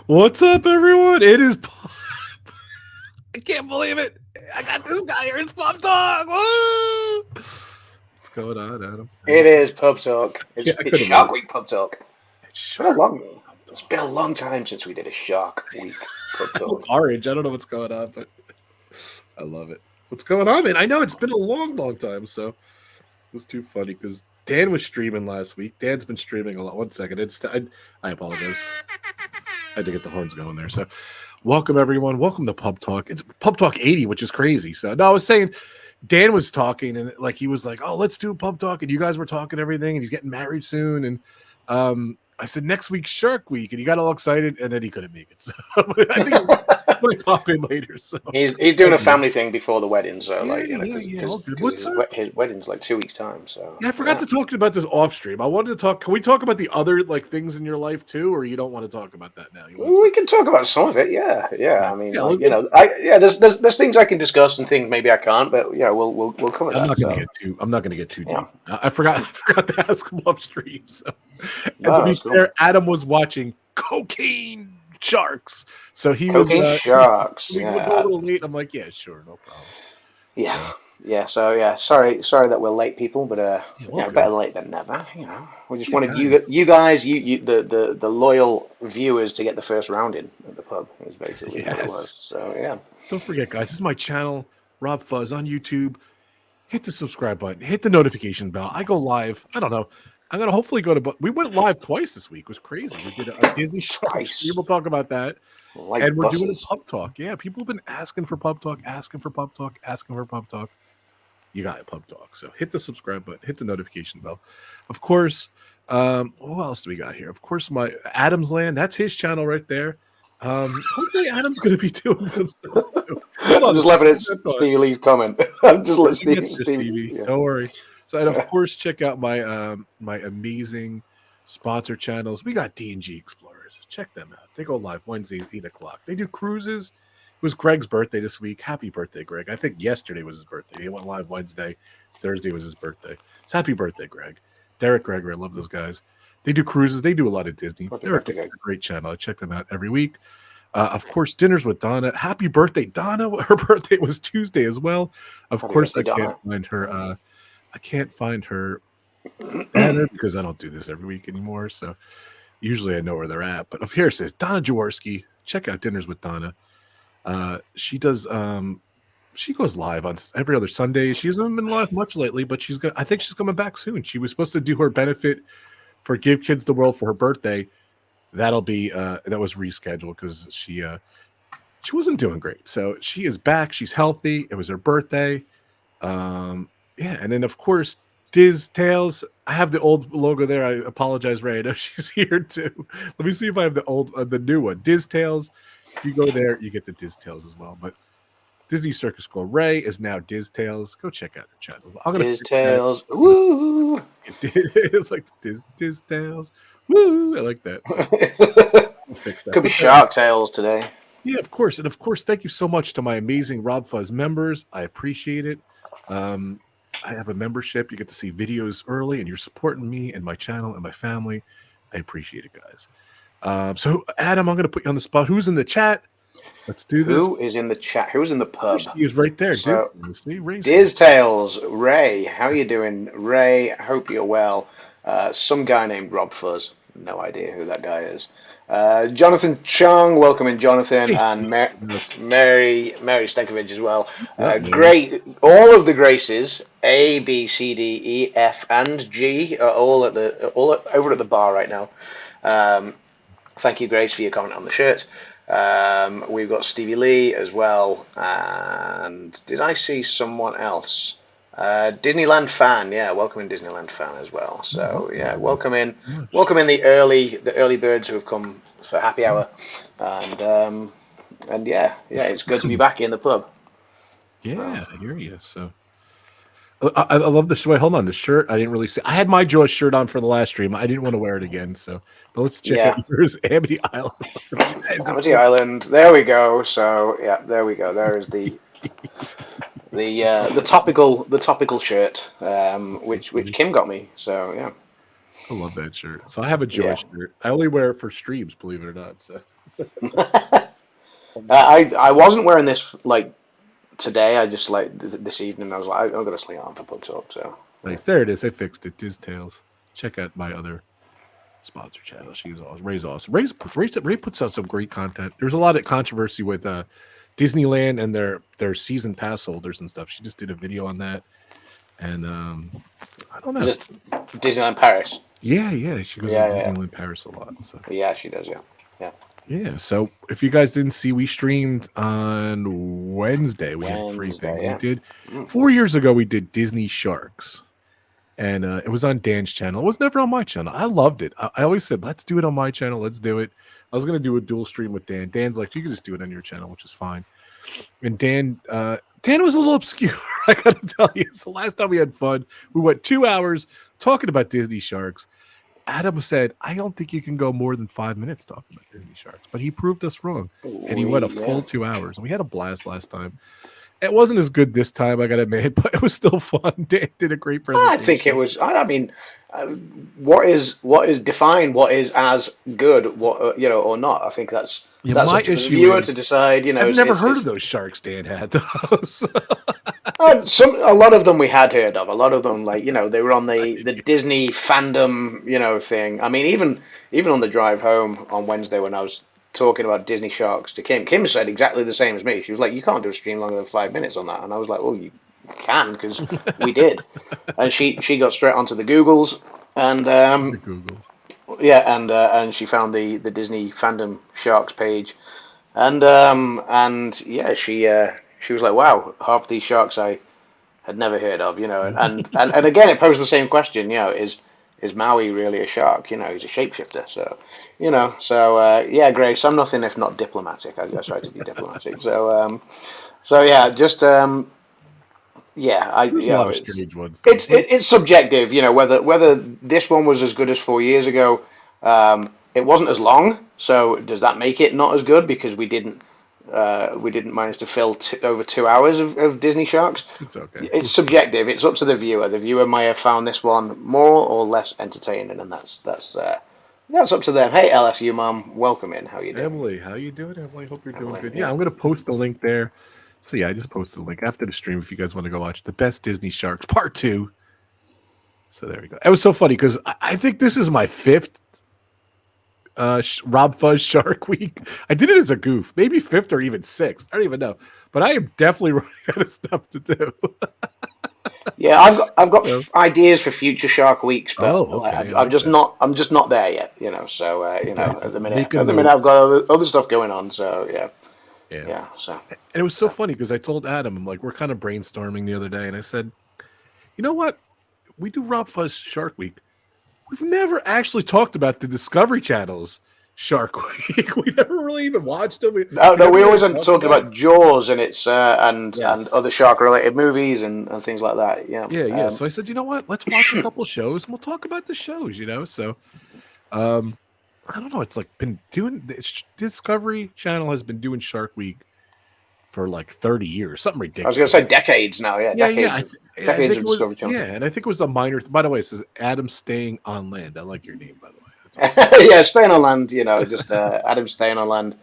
What's up, everyone? It is. I can't believe it. I got this guy here. It's Pop Talk. Woo! What's going on, Adam? It is Pub Talk. It's could've Shark waited. Week Pub Talk. It's It's been a long time since we did a Shark Week Pub I Talk. look orange. I don't know what's going on, but I love it. What's going on, man? I know it's been a long time, so it was too funny because Dan was streaming last week. Dan's been streaming a lot. 1 second. I apologize. I had to get the horns going there. So, welcome everyone. Welcome to Pub Talk. It's Pub Talk 80, which is crazy. So, no, I was saying Dan was talking and like he was like, "Oh, let's do Pub Talk," and you guys were talking everything, and he's getting married soon, and I said next week's Shark Week, and he got all excited, and then he couldn't make it. So I think he's going to pop in later. So He's doing a family thing before the wedding, so all good. What's up? his wedding's like 2 weeks time. So Yeah, I forgot to talk about this off stream. I wanted to talk. Can we talk about the other like things in your life too, or you don't want to talk about that now? We can talk about some of it. Yeah. I mean, yeah, there's things I can discuss and things maybe I can't, but yeah, we'll cover that. I'm not gonna get too deep. I forgot to ask him off stream. So, and No, to be that's cool. fair, Adam was watching Cocaine Sharks, so he Cocaine was Sharks. We Yeah. go a little late. I'm like, yeah, sure, no problem. Sorry that we're late, people, but better late than never. We just wanted you guys, the loyal viewers, to get the first round in at the pub. Is basically what it was. So yeah. Don't forget, guys, this is my channel, Rob Fuzz on YouTube. Hit the subscribe button, hit the notification bell. I go live. I don't know. I'm gonna hopefully go to. We went live twice this week. It was crazy. We did a Disney Shark stream. We'll talk about that. And we're doing a Pub Talk. Yeah, people have been asking for Pub Talk, asking for Pub Talk. You got it, Pub Talk. So hit the subscribe button, hit the notification bell. Of course, what else do we got here? Of course, my Adam's Land. That's his channel right there. Hopefully Adam's going to be doing some stuff too. I'm just laughing at Stevie Lee's comment. I'm just listening to Stevie. Yeah. Don't worry. So, and of course, check out my my amazing sponsor channels. We got D&G Explorers. Check them out. They go live Wednesdays, 8 o'clock. They do cruises. It was Greg's birthday this week. Happy birthday, Greg. I think yesterday was his birthday. He went live Wednesday. Thursday was his birthday. So happy birthday, Greg. Derek Greger, I love those guys. They do cruises. They do a lot of Disney. They're a great channel. I check them out every week. Of course, Dinners with Donna. Happy birthday, Donna. Her birthday was Tuesday as well. Of course, I can't find her. I can't find her banner because I don't do this every week anymore. So usually I know where they're at. But here it says Donna Jaworski. Check out Dinners with Donna. She does. She goes live on every other Sunday. She hasn't been live much lately, but I think she's coming back soon. She was supposed to do her benefit for Give Kids the World for her birthday. That'll be that was rescheduled because she wasn't doing great. So she is back. She's healthy. It was her birthday. Yeah, and then of course Diz Tales. I have the old logo there. I apologize, Ray. I know she's here too. Let me see if I have the new one. Diz Tales. If you go there, you get the Diz Tales as well. But Disney Circus Girl Ray is now Diz Tales. Go check out her channel. Diz Tales. Woo! It's like Diz Tales. Woo! I like that. So we'll fix that. Could be Shark Tales today. Yeah, of course. And of course, thank you so much to my amazing Rob Fuzz members. I appreciate it. I have a membership. You get to see videos early, and you're supporting me and my channel and my family. I appreciate it, guys. So, Adam, I'm going to put you on the spot. Who's in the chat? Let's do this. Who is in the chat? Who's in the pub? He is right there. So, Diz Tales. Ray, how you doing? Ray, hope you're well. Some guy named Rob Fuzz. No idea who that guy is. Jonathan Chung, welcome in, Jonathan, and Mary Stankovic as well. Great, all of the Graces, A, B, C, D, E, F, and G are all over at the bar right now. Thank you, Grace, for your comment on the shirt. We've got Stevie Lee as well, and did I see someone else? Disneyland Fan, yeah, welcome in Disneyland Fan as well. So yeah, welcome in the early birds who have come for happy hour, and yeah, it's good to be back in the pub. Yeah, I hear you. So I love this. Wait, hold on, the shirt. I didn't really see. I had my Jaws shirt on for the last stream. I didn't want to wear it again. So, but let's check out yours, Amity Island. Amity Island. There we go. So yeah, there we go. There is the the topical shirt, which Kim got me. So yeah. I love that shirt. So I have a Joy Yeah. shirt. I only wear it for streams, believe it or not. So I wasn't wearing this like today. I just like this evening. I was like, I'm gonna sleep on for puts up. So nice. There it is. I fixed it. Diz Tales. Check out my other sponsor channel. She's awesome. Ray's awesome. Ray puts out some great content. There's a lot of controversy with Disneyland and their season pass holders and stuff. She just did a video on that, and I don't know. Just Disneyland Paris. Yeah, she goes to Disneyland Paris a lot. So yeah, she does. Yeah. So if you guys didn't see, we streamed on Wednesday. We had a free thing. Yeah. We did 4 years ago. We did Disney Sharks. And it was on Dan's channel. It was never on my channel. I loved it. I always said, let's do it on my channel. Let's do it. I was going to do a dual stream with Dan. Dan's like, you can just do it on your channel, which is fine. And Dan was a little obscure, I got to tell you. So last time we had fun, we went 2 hours talking about Disney Sharks. Adam said, I don't think you can go more than 5 minutes talking about Disney Sharks. But he proved us wrong. And he went a full 2 hours. And we had a blast last time. It wasn't as good this time, I got to admit, but it was still fun. Dan did a great presentation. I think it was. I mean, what is define what is as good, what or not. I think that's my up to issue the viewer to decide. I've never heard of those sharks Dan had those. A lot of them we had heard of. A lot of them, like they were on the Disney fandom, thing. I mean, even on the drive home on Wednesday when I was talking about Disney Sharks to Kim said exactly the same as me. She was like, you can't do a stream longer than 5 minutes on that. And I was like, well, you can, because we did. And she got straight onto the Googles and the Googles. Yeah, and she found the Disney fandom Sharks page. And yeah, she was like, wow, half these sharks I had never heard of, and again it posed the same question, is Maui really a shark? He's a shapeshifter. So, yeah, Grace, I'm nothing if not diplomatic. I try to be diplomatic. So yeah, just strange ones. It's subjective, whether this one was as good as 4 years ago. It wasn't as long, so does that make it not as good because we didn't manage to fill over 2 hours of Disney Sharks? It's okay. It's subjective. It's up to the viewer. The viewer may have found this one more or less entertaining, and that's up to them. Hey, LSU mom, welcome in. How you doing? Emily, how you doing? Emily, hope you're doing good. Yeah, I'm gonna post the link there. So yeah, I just posted the link after the stream if you guys want to go watch the best Disney Sharks Part 2. So there we go. It was so funny because I think this is my 5th Rob Fuzz Shark Week. I did it as a goof, maybe 5th or even 6th. I don't even know, but I am definitely running out of stuff to do. Yeah, I've got ideas for future Shark Weeks, but okay. I'm just not there yet. So at the minute I've got other stuff going on. So yeah. So and it was so funny because I told Adam, I'm like, we're kind of brainstorming the other day, and I said, you know what? We do Rob Fuzz Shark Week. We've never actually talked about the Discovery Channel's Shark Week. We never really even watched them. No, we always talked about Jaws and its and other shark-related movies and things like that. Yeah. So I said, you know what? Let's watch a couple shows and we'll talk about the shows. So, I don't know. It's like been doing Discovery Channel has been doing Shark Week for like 30 years, something ridiculous. I was going to say decades now. Yeah. Decades of Discovery Channel. Yeah, and I think it was a minor. By the way, it says Adam staying on land. I like your name, by the way. That's awesome. Yeah, staying on land. Just Adam staying on land.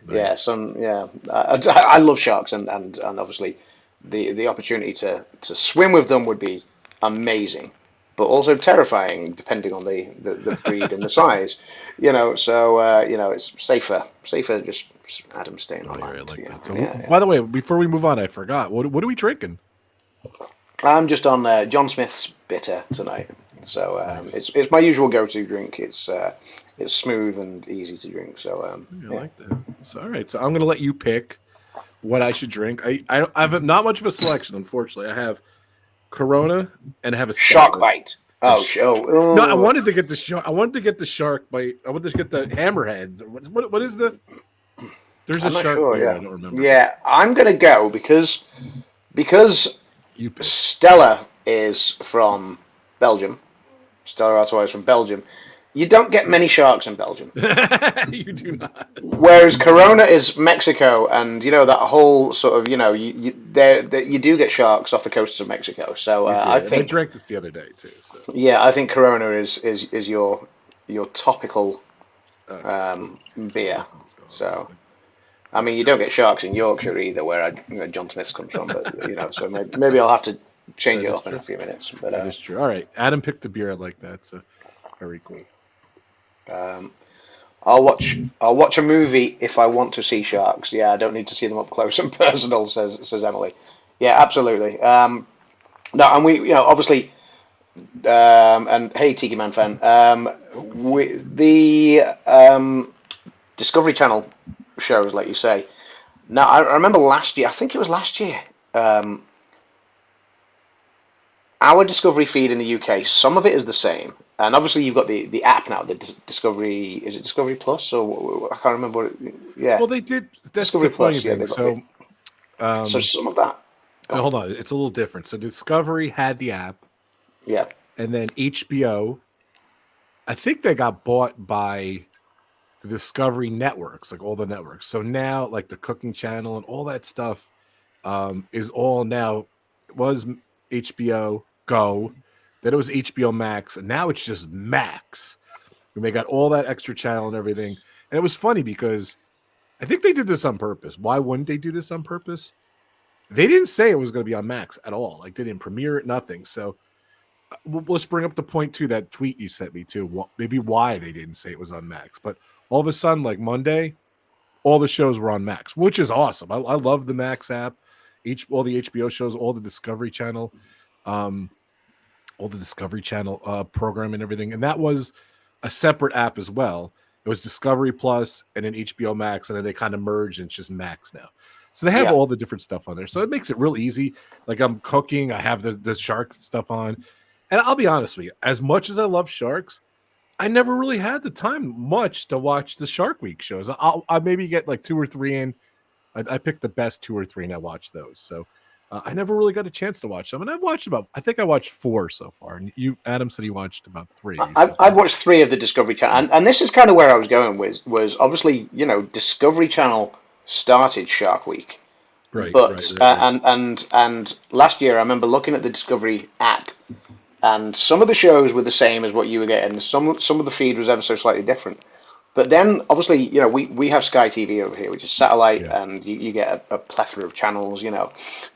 Nice. I love sharks, and obviously the opportunity to swim with them would be amazing, but also terrifying depending on the breed and the size. It's safer just Adam staying on land. I like that. So, by the way, before we move on, I forgot. What are we drinking? I'm just on John Smith's bitter tonight. So nice. It's my usual go-to drink. It's smooth and easy to drink. So I like that. So all right. So I'm gonna let you pick what I should drink. I have not much of a selection, unfortunately. I have Corona and I have a Shark Bite. Oh. No, I wanted to get the shark. I wanted to get the Shark Bite. I wanted to get the Hammerhead. What is the? There's a shark. Sure, I don't remember. Yeah, I'm gonna go because Stella is from Belgium. Stella Artois is from Belgium. you don't get many sharks in Belgium. You do not. Whereas Corona is Mexico, and that whole sort of you do get sharks off the coasts of Mexico. So You I do. And I think drank this the other day too. So I think Corona is your topical okay. beer. Let's go on this So thing. I mean, you don't get sharks in Yorkshire either, where John Smith comes from. But so maybe I'll have to change That it is up in true. a few minutes. But That is true. All right, Adam picked the beer like that, so very cool. um, I'll watch a movie if I want to see sharks. Yeah, I don't need to see them up close and personal, says Emily. Yeah, absolutely. No, and we, obviously, and hey, Tiki Man fan, the Discovery Channel shows, like you say. Now, I remember last year. I think it was last year. Um, our Discovery feed in the UK, some of it is the same, and obviously you've got the app now. The Discovery, is it Discovery Plus or I can't remember. Yeah, Well, they did. That's the Discovery funny Plus. Yeah, thing. they got it. So, So some of that. no, Oh, hold on. It's a little different. So, Discovery had the app, yeah, and then HBO. I think they got bought by the Discovery networks, like all the networks. So now, like the Cooking Channel and all that stuff, is all now. It was HBO Go, then it was HBO Max, and now it's just Max. And they got all that extra channel and everything. And it was funny because I think they did this on purpose. Why wouldn't they do this on purpose? They didn't say it was going to be on Max at all. Like they didn't premiere it, nothing. So let's bring up the point too. That tweet you sent me too. Maybe why they didn't say it was on Max, but all of a sudden, like Monday, all the shows were on Max, which is awesome. I love the Max app. All the HBO shows, all the Discovery Channel, um, all the Discovery Channel program and everything. And that was a separate app as well. It was Discovery Plus and then HBO Max, and then they kind of merged and it's just Max now. So they have yeah, all the different stuff on there. So it makes it real easy. Like I'm cooking, I have the shark stuff on. And I'll be honest with you, as much as I love sharks, I never really had the time much to watch the Shark Week shows. I maybe get like 2 or 3 in. I picked the best 2 or 3 and I watched those. So I never really got a chance to watch them. And I've watched I think I watched 4 so far. And Adam said he watched about 3. So. I've watched 3 of the Discovery Channel, and this is kind of where I was going with was obviously Discovery Channel started Shark Week, Right. but and last year I remember looking at the Discovery app, and some of the shows were the same as what you were getting. Some of the feed was ever so slightly different. But then, obviously, we have Sky TV over here, which is satellite, Yeah. and you get a plethora of channels,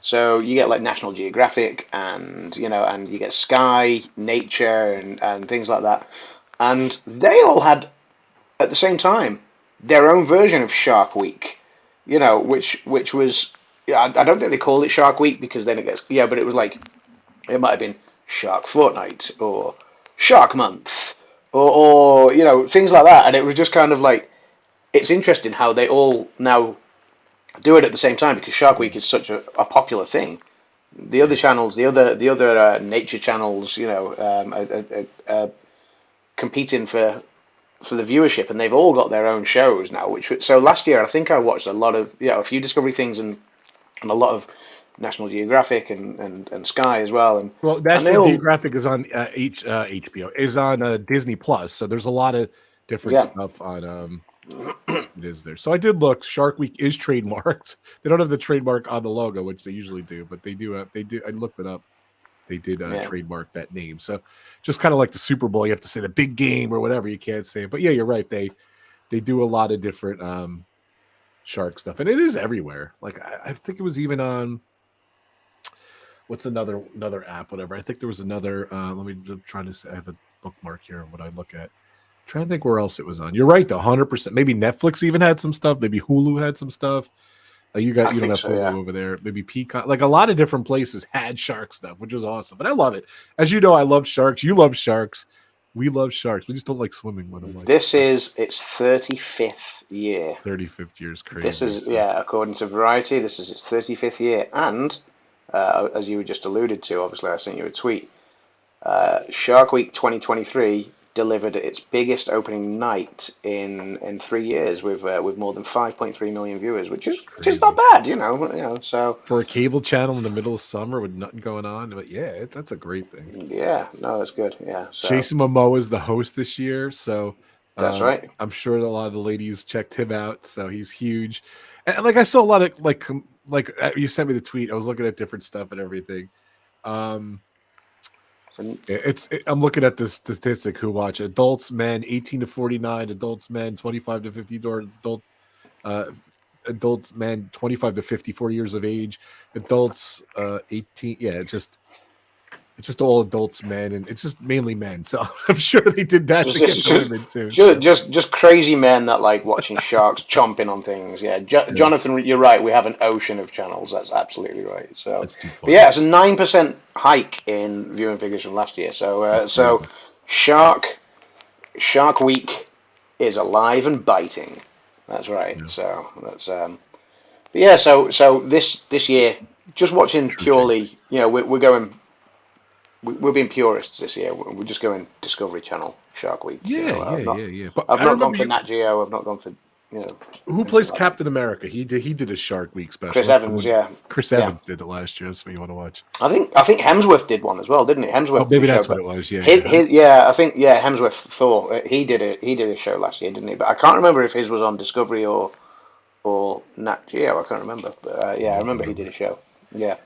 So you get like National Geographic, and you get Sky, Nature, and things like that. And they all had at the same time their own version of Shark Week, which was I don't think they called it Shark Week because then it gets but it was like it might have been Shark Fortnight or Shark Month or things like that, and it was just kind of like it's interesting how they all now do it at the same time because Shark Week is such a popular thing. The other channels, the other nature channels, are competing for the viewership, and they've all got their own shows now. So last year, I think I watched a lot of a few Discovery things and a lot of National Geographic and Sky as well. And Well, National Geographic is on HBO, is on Disney Plus. So there's a lot of different stuff on it is there. So I did look. Shark Week is trademarked. They don't have the trademark on the logo, which they usually do, but they do. They do. I looked it up. They did trademark that name. So just kind of like the Super Bowl, you have to say the big game or whatever. You can't say it. But yeah, you're right. They do a lot of different shark stuff, and it is everywhere. Like I think it was even on what's another app, whatever. I think there was another. Let me I'm trying to say. I have a bookmark here of what I look at. Trying to think where else it was on. You're right, though, 100%. Maybe Netflix even had some stuff. Maybe Hulu had some stuff. You don't have Hulu over there. Maybe Peacock. Like a lot of different places had shark stuff, which is awesome. And I love it. As you know, I love sharks. You love sharks. We love sharks. We just don't like swimming with them. Like this is its 35th year. 35th year is crazy. This is according to Variety, this is its 35th year, and as you just alluded to, obviously I sent you a tweet. Shark Week 2023 delivered its biggest opening night in 3 years with more than 5.3 million viewers, which is not bad, So for a cable channel in the middle of summer with nothing going on, but yeah, that's a great thing. Yeah, no, that's good. Yeah, so Jason Momoa is the host this year, so that's right. I'm sure a lot of the ladies checked him out. So he's huge, and like I saw a lot of like you sent me the tweet. I was looking at different stuff and everything. I'm looking at this statistic who watch adults men 18 to 49, adults men 25 to 50, or adults men 25 to 54 years of age, adults 18. Yeah, it's just all adults men, and it's just mainly men. So I'm sure they did that to get the women too. Just crazy men that like watching sharks chomping on things. Yeah, Jonathan, you're right. We have an ocean of channels. That's absolutely right. So that's too funny. But yeah, it's a 9% hike in viewing figures from last year. So Shark Week is alive and biting. That's right. Yeah. So that's but yeah. So this year, just watching purely, we're going. We're being purists this year. We're just going Discovery Channel Shark Week. Yeah. But I've not gone for Nat Geo. I've not gone for Who plays Captain America? He did a Shark Week special. Chris Evans, Chris Evans did it last year. That's what you want to watch. I think Hemsworth did one as well, didn't he? Hemsworth. Oh, maybe that's what it was. Yeah. I think Hemsworth Thor. He did a show last year, didn't he? But I can't remember if his was on Discovery or Nat Geo. I can't remember. But I remember he did a show. Yeah.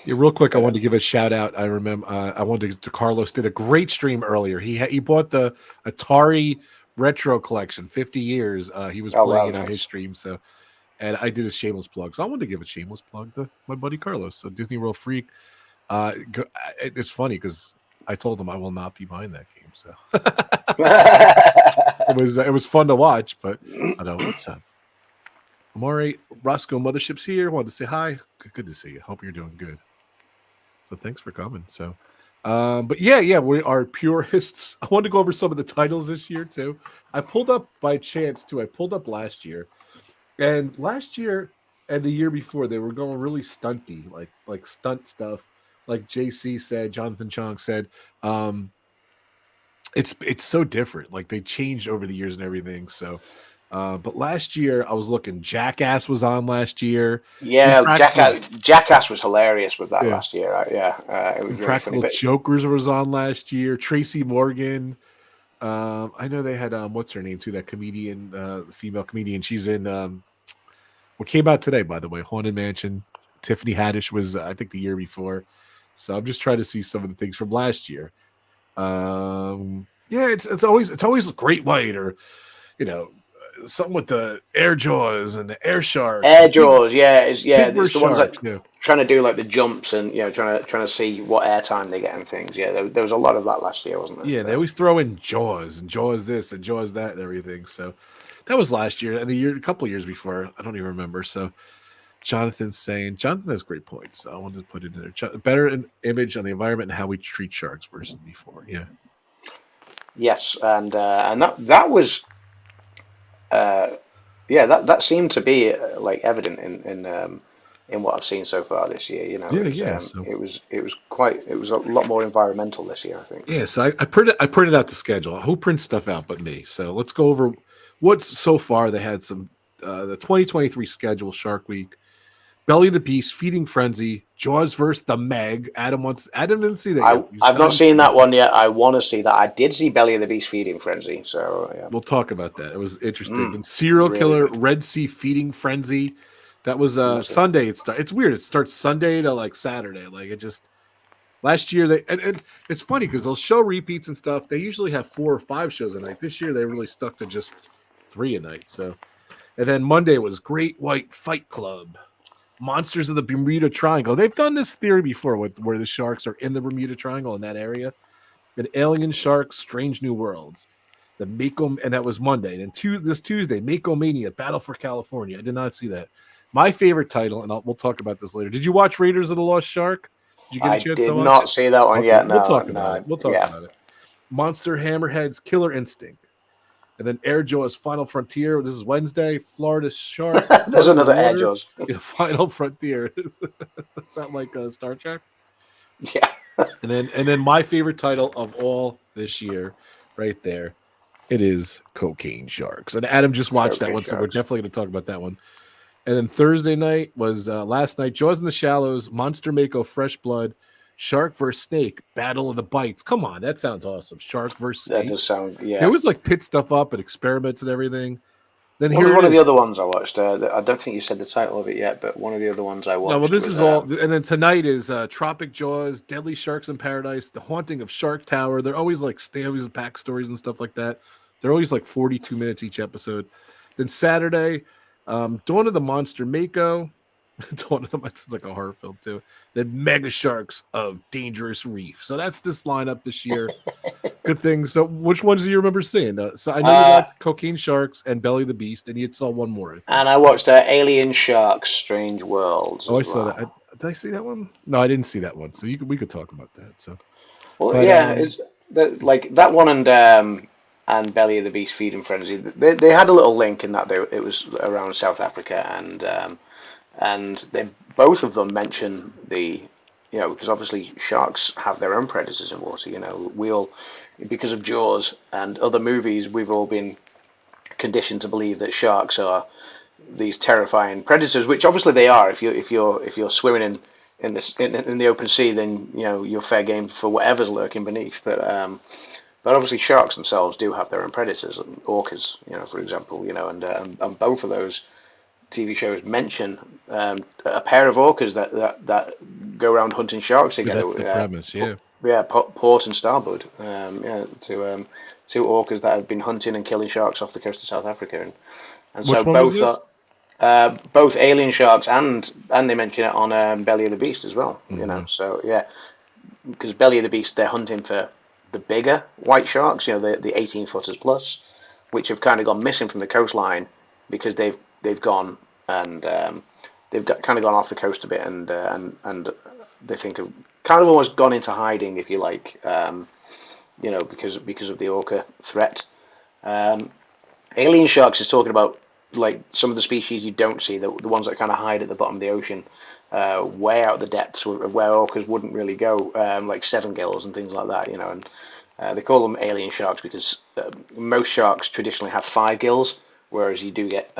Yeah, real quick, I wanted to give a shout out. I remember I wanted to Carlos did a great stream earlier. He bought the Atari retro collection, 50 years. He was playing it on his stream. So, and I did a shameless plug. So I wanted to give a shameless plug to my buddy Carlos. So Disney World Freak. It's funny because I told him I will not be buying that game. So it was fun to watch. But I don't know what's up. Amore Roscoe Mothership's here. Wanted to say hi. Good to see you. Hope you're doing good. So thanks for coming. So, but yeah, we are purists. I wanted to go over some of the titles this year too. I pulled up by chance too. I pulled up last year, and last year and the year before they were going really stunty, like stunt stuff. Like JC said, Jonathan Chong said, it's so different. Like they changed over the years and everything. So. But last year I was looking. Jackass was on last year. Yeah, Jackass was hilarious with that last year. It was Impractical really funny, Jokers was on last year. Tracy Morgan. I know they had what's her name too? That comedian, the female comedian. She's in what came out today, by the way. Haunted Mansion. Tiffany Haddish was I think the year before. So I'm just trying to see some of the things from last year. It's always Great White or something with the air jaws and the air shark. Air jaws, it's the ones that trying to do like the jumps and trying to see what airtime they get and things. Yeah, there was a lot of that last year, wasn't there? Yeah, they always throw in Jaws and Jaws this and Jaws that and everything. So that was last year and a couple of years before. I don't even remember. So Jonathan's saying Jonathan has great points. So I wanted to put it in there. Better image on the environment and how we treat sharks versus before. Yeah. Yes, and that was. That seemed to be like evident in what I've seen so far this year. It was a lot more environmental this year, I think. Yeah, so I printed out the schedule. Who prints stuff out but me? So let's go over what's so far. They had some the 2023 schedule, Shark Week, Belly of the Beast, Feeding Frenzy, Jaws vs. the Meg. Adam didn't see that. I've not seen that one yet. I want to see that. I did see Belly of the Beast, Feeding Frenzy. So yeah. We'll talk about that. It was interesting. And Serial Killer, good. Red Sea Feeding Frenzy. That was Sunday. It's weird. It starts Sunday to like Saturday. Like it just last year and it's funny because they'll show repeats and stuff. They usually have 4 or 5 shows a night. This year they really stuck to just 3 a night. So, and then Monday was Great White Fight Club. Monsters of the Bermuda Triangle. They've done this theory before where the sharks are in the Bermuda Triangle in that area. And Alien Sharks, Strange New Worlds. The Mako, and that was Monday. And this Tuesday, Mako Mania, Battle for California. I did not see that. My favorite title, and we'll talk about this later. Did you watch Raiders of the Lost Shark? Did you get a chance to watch it? I did not see that one yet. No, we'll talk about it. We'll talk about it. Monster Hammerheads, Killer Instinct. And then Air Jaws Final Frontier. This is Wednesday. Florida Shark. There's another Air Jaws. Yeah, Final Frontier. Does that like Star Trek? Yeah. and then my favorite title of all this year right there. It is Cocaine Sharks. And Adam just watched that Cocaine one, so we're Sharks. definitely going to talk about that one. And then Thursday night was last night, Jaws in the Shallows, Monster Mako, Fresh Blood, Shark vs. Snake, Battle of the Bites. Come on, that sounds awesome. Shark vs. That Snake. does sound, They yeah. always like pit stuff up and experiments and everything. Then What here was it one of the is. other ones I watched? I don't think you said the title of it yet, but one of the other ones I watched. No, well, this was, is all. And then tonight is Tropic Jaws, Deadly Sharks in Paradise, The Haunting of Shark Tower. They're always like stories, backstories and stuff like that. They're always like 42 minutes each episode. Then Saturday, Dawn of the Monster Mako. Dawn of the Monster is like a horror film too. Then Mega Sharks of Dangerous Reef. So that's this lineup this year. Good things. So which ones do you remember seeing? So I know you got Cocaine Sharks and Belly of the Beast, and you saw one more. And I watched Alien Sharks: Strange Worlds. Oh, I saw that. Did I see that one? No, I didn't see that one. So we could talk about that. So, well, but, yeah, it's like that one and Belly of the Beast: Feeding Frenzy. They had a little link in that it was around South Africa, and they both of them mention because obviously sharks have their own predators in water. We all, because of Jaws and other movies, we've all been conditioned to believe that sharks are these terrifying predators, which obviously they are. If you're swimming in the open sea, then you're fair game for whatever's lurking beneath. But obviously sharks themselves do have their own predators, orcas, for example, and both of those TV shows mention a pair of orcas that go around hunting sharks together. That's the premise, yeah. Yeah, port and starboard. Two orcas that have been hunting and killing sharks off the coast of South Africa, and which so one both was this? Both alien sharks and they mention it on Belly of the Beast as well. Mm-hmm. So yeah, because Belly of the Beast, they're hunting for the bigger white sharks, the 18 footers plus, which have kind of gone missing from the coastline because they've gone and kind of gone off the coast a bit, and they think have kind of almost gone into hiding, if you like, because of the orca threat. Alien sharks is talking about like some of the species you don't see, the ones that kind of hide at the bottom of the ocean, way out the depths where orcas wouldn't really go, like seven gills and things like that, and they call them alien sharks because most sharks traditionally have 5 gills, whereas you do get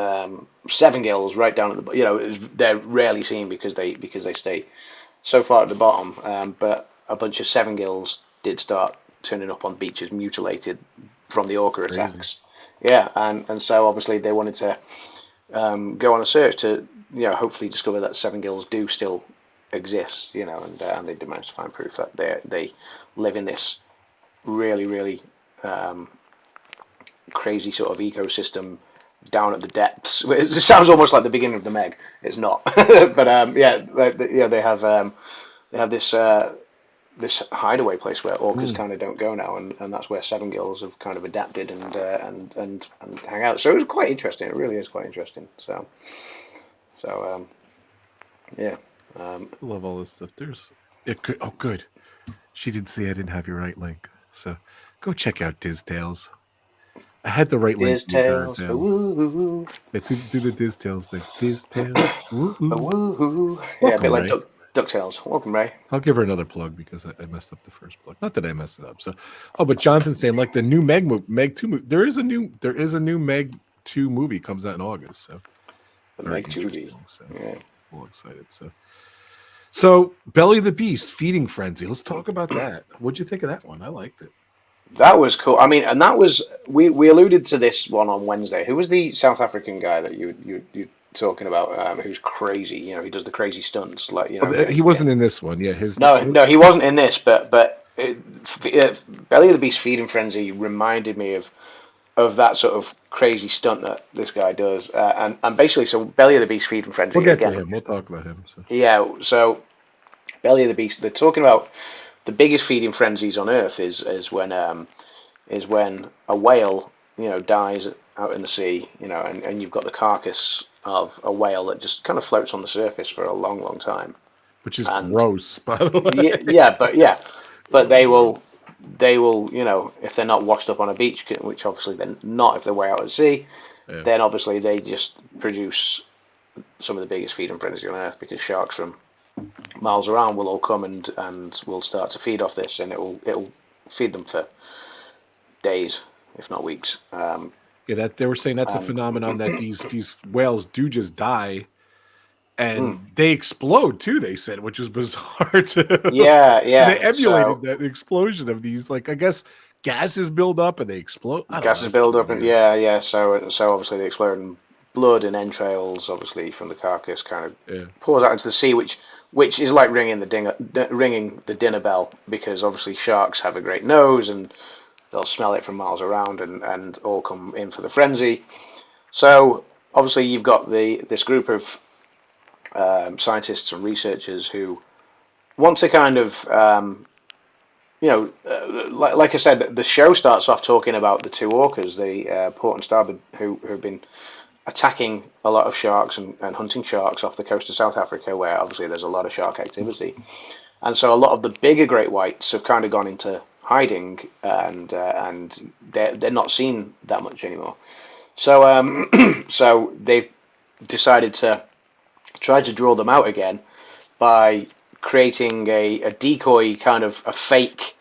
7 gills right down at the they're rarely seen because they stay so far at the bottom, but a bunch of 7 gills did start turning up on beaches mutilated from the orca attacks. Yeah, and so obviously they wanted to go on a search to hopefully discover that 7 gills do still exist, and they did manage to find proof that they live in this really, really crazy sort of ecosystem down at the depths. It sounds almost like the beginning of the Meg. It's not, but they have this hideaway place where orcas kind of don't go now, and that's where 7 gills have kind of adapted and hang out. So it was quite interesting. It really is quite interesting. So yeah. I love all this stuff. Good. She didn't say I didn't have your right link, so go check out Diz Tales. I had the right link. Diz Tales. Woo-hoo. Let's do the Diz Tales thing. Diz Tales. Woo-hoo. Yeah, a bit like DuckTales. Welcome, Ray. I'll give her another plug because I messed up the first plug. Not that I messed it up. So, but Jonathan's saying like the new Meg 2 movie. There is a new Meg 2 movie comes out in August. So the Meg 2. So yeah, well excited. So Belly of the Beast, Feeding Frenzy. Let's talk about that. What'd you think of that one? I liked it. That was cool. I mean, and that was we alluded to this one on Wednesday. Who was the South African guy that you talking about? Who's crazy? He does the crazy stunts. Like he wasn't in this one. Yeah, no, he wasn't in this. But Belly of the Beast Feeding Frenzy reminded me of that sort of crazy stunt that this guy does. And basically, so Belly of the Beast Feeding Frenzy. We'll get to him. We'll talk about him. So. Yeah. So Belly of the Beast. They're talking about. The biggest feeding frenzies on Earth is when a whale dies out in the sea, and you've got the carcass of a whale that just kind of floats on the surface for a long, long time, which is gross, by the way. But they will if they're not washed up on a beach, which obviously they're not if they're way out at sea, then obviously they just produce some of the biggest feeding frenzies on Earth because sharks from miles around will all come and will start to feed off this, and it'll feed them for days, if not weeks. That they were saying that's a phenomenon that these whales do just die, and they explode too. They said, which is bizarre too. Yeah. And they emulated that explosion of these, like, I guess gases build up and they explode. I don't know. Gases build up, and yeah. So obviously they explode, and blood and entrails, obviously from the carcass, kind of pours out into the sea, which is like ringing the dinner bell, because obviously sharks have a great nose and they'll smell it from miles around, and all come in for the frenzy. So obviously you've got this group of scientists and researchers who want to kind of like I said, the show starts off talking about the two orcas, the port and starboard, who've been attacking a lot of sharks and hunting sharks off the coast of South Africa, where obviously there's a lot of shark activity. And so a lot of the bigger great whites have kind of gone into hiding, and they're not seen that much anymore. So so they've decided to try to draw them out again by creating a decoy, kind of a fake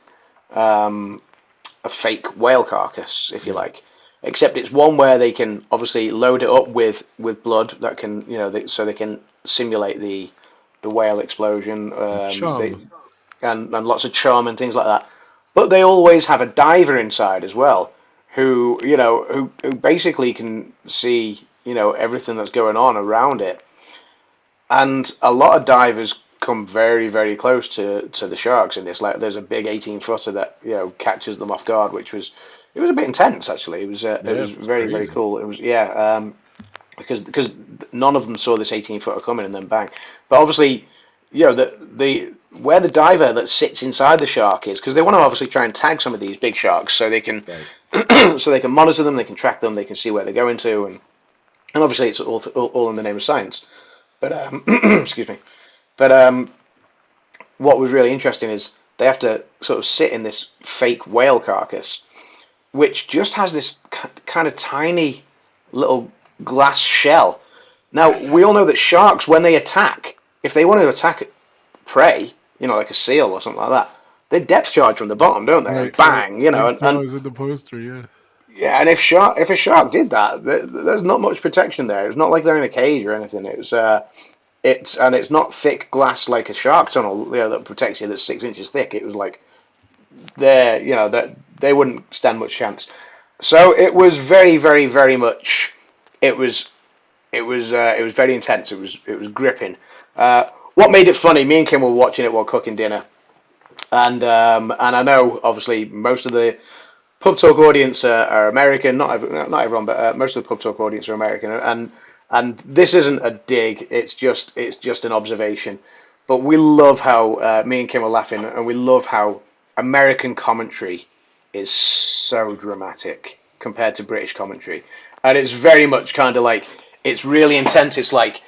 whale carcass, if you like. Except it's one where they can obviously load it up with blood that can, so they can simulate the whale explosion, and lots of chum and things like that. But they always have a diver inside as well, who basically can see everything that's going on around it. And a lot of divers come very, very close to the sharks in this. Like, there's a big 18-footer that catches them off guard, which was a bit intense, actually. It was very, very cool. It was because none of them saw this 18-footer coming, and then bang. But obviously, the where the diver that sits inside the shark is, because they want to obviously try and tag some of these big sharks so they can so they can monitor them, they can track them, they can see where they're going to, and obviously it's all in the name of science. But excuse me. But what was really interesting is they have to sort of sit in this fake whale carcass, which just has this kind of tiny little glass shell. Now, we all know that sharks, when they attack, if they want to attack prey, like a seal or something like that, they depth charge from the bottom, don't they? Right. And bang, and was in the poster, Yeah, and if a shark did that, there's not much protection there. It's not like they're in a cage or anything. It's not thick glass like a shark tunnel, that protects you, that's 6 inches thick. It was like that they wouldn't stand much chance. So it was very, very, very much. It was very intense. It was gripping. What made it funny? Me and Kim were watching it while cooking dinner, and I know obviously most of the Pub Talk audience are American. Not everyone, but most of the Pub Talk audience are American, and this isn't a dig. It's just an observation. But we love how me and Kim are laughing, and we love how American commentary is so dramatic compared to British commentary, and it's very much kind of like, it's really intense. It's like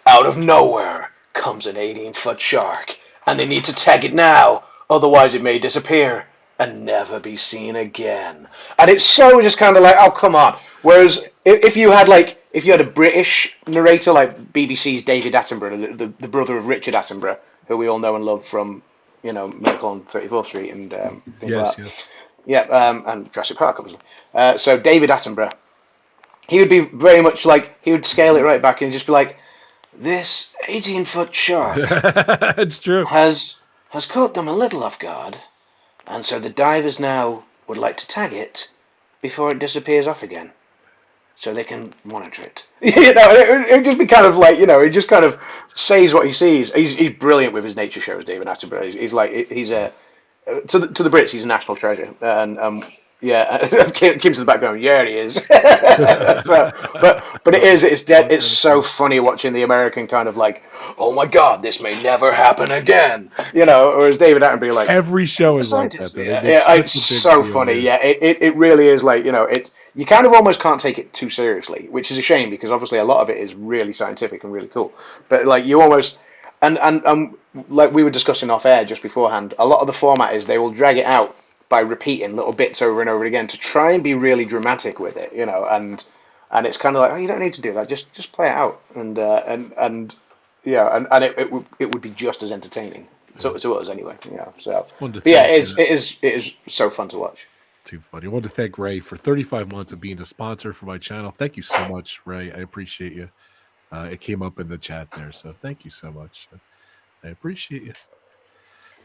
out of nowhere comes an 18-foot shark, and they need to tag it now, otherwise it may disappear and never be seen again. And it's so just kind of like, oh, come on. Whereas if you had a British narrator, like BBC's David Attenborough, the brother of Richard Attenborough, who we all know and love from Miracle on 34th Street and things like that. Yes. Yeah, and Jurassic Park, obviously. So David Attenborough, he would be very much like, he would scale it right back and just be like, this 18-foot shark it's true. has caught them a little off guard, and so the divers now would like to tag it before it disappears off again, so they can monitor it. It would just be kind of like, he just kind of says what he sees. He's brilliant with his nature shows, David Attenborough. He's to the Brits, he's a national treasure, and Kim's in the background. Yeah, he is. but it's so funny watching the American kind of like, oh my God, this may never happen again. Whereas David Attenborough, like, every show is like that. It's so funny. Yeah, it really is like, it's, you kind of almost can't take it too seriously, which is a shame, because obviously a lot of it is really scientific and really cool. But like, you almost, and like we were discussing off air just beforehand, a lot of the format is they will drag it out by repeating little bits over and over again to try and be really dramatic with it, and it's kind of like, oh, you don't need to do that, just play it out, and it would be just as entertaining to us anyway, So, but yeah, it is so fun to watch. Too funny. I want to thank Ray for 35 months of being a sponsor for my channel. Thank you so much, Ray. I appreciate you. It came up in the chat there, so thank you so much. I appreciate you.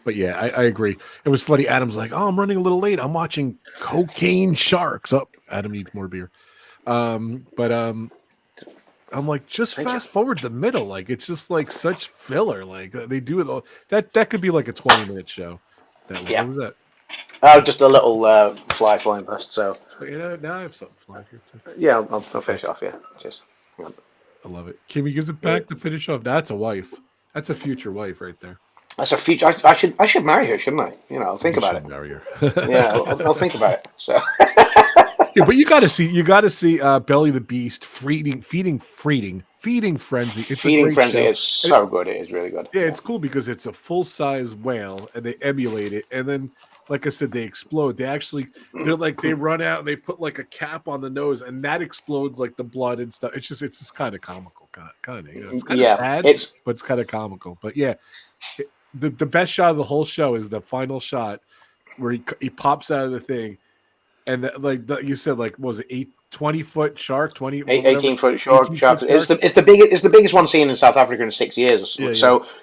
But yeah, I agree. It was funny. Adam's like, "Oh, I'm running a little late. I'm watching Cocaine Sharks." Oh, Adam needs more beer. But I'm like, just fast forward the middle. Like it's just like such filler. Like they do it all. That could be like a 20-minute show. That one. Yeah. What was that? Just a little fly flying past. So. But, you know, now I have something flying here too. Yeah, I'll finish off. Yeah, cheers. I love it. Kimmy gives it back to finish off. That's a wife. That's a future wife right there. That's a future. I should marry her, shouldn't I? You know, I'll think about it. Marry her. Yeah, I'll think about it. So. Yeah, but you got to see Belly the Beast feeding Frenzy. It's Feeding a great Frenzy show. is so good. It is really good. Yeah, it's cool because it's a full-size whale and they emulate it, and then like I said, they explode. They run out and they put like a cap on the nose, and that explodes like the blood and stuff. It's just kind of comical, kind of. You know, it's kind of sad, but it's kind of comical. But yeah, the best shot of the whole show is the final shot where he pops out of the thing, and you said, like, what was it 20-foot shark, 18-foot shark. It's the biggest one seen in South Africa in 6 years. Yeah,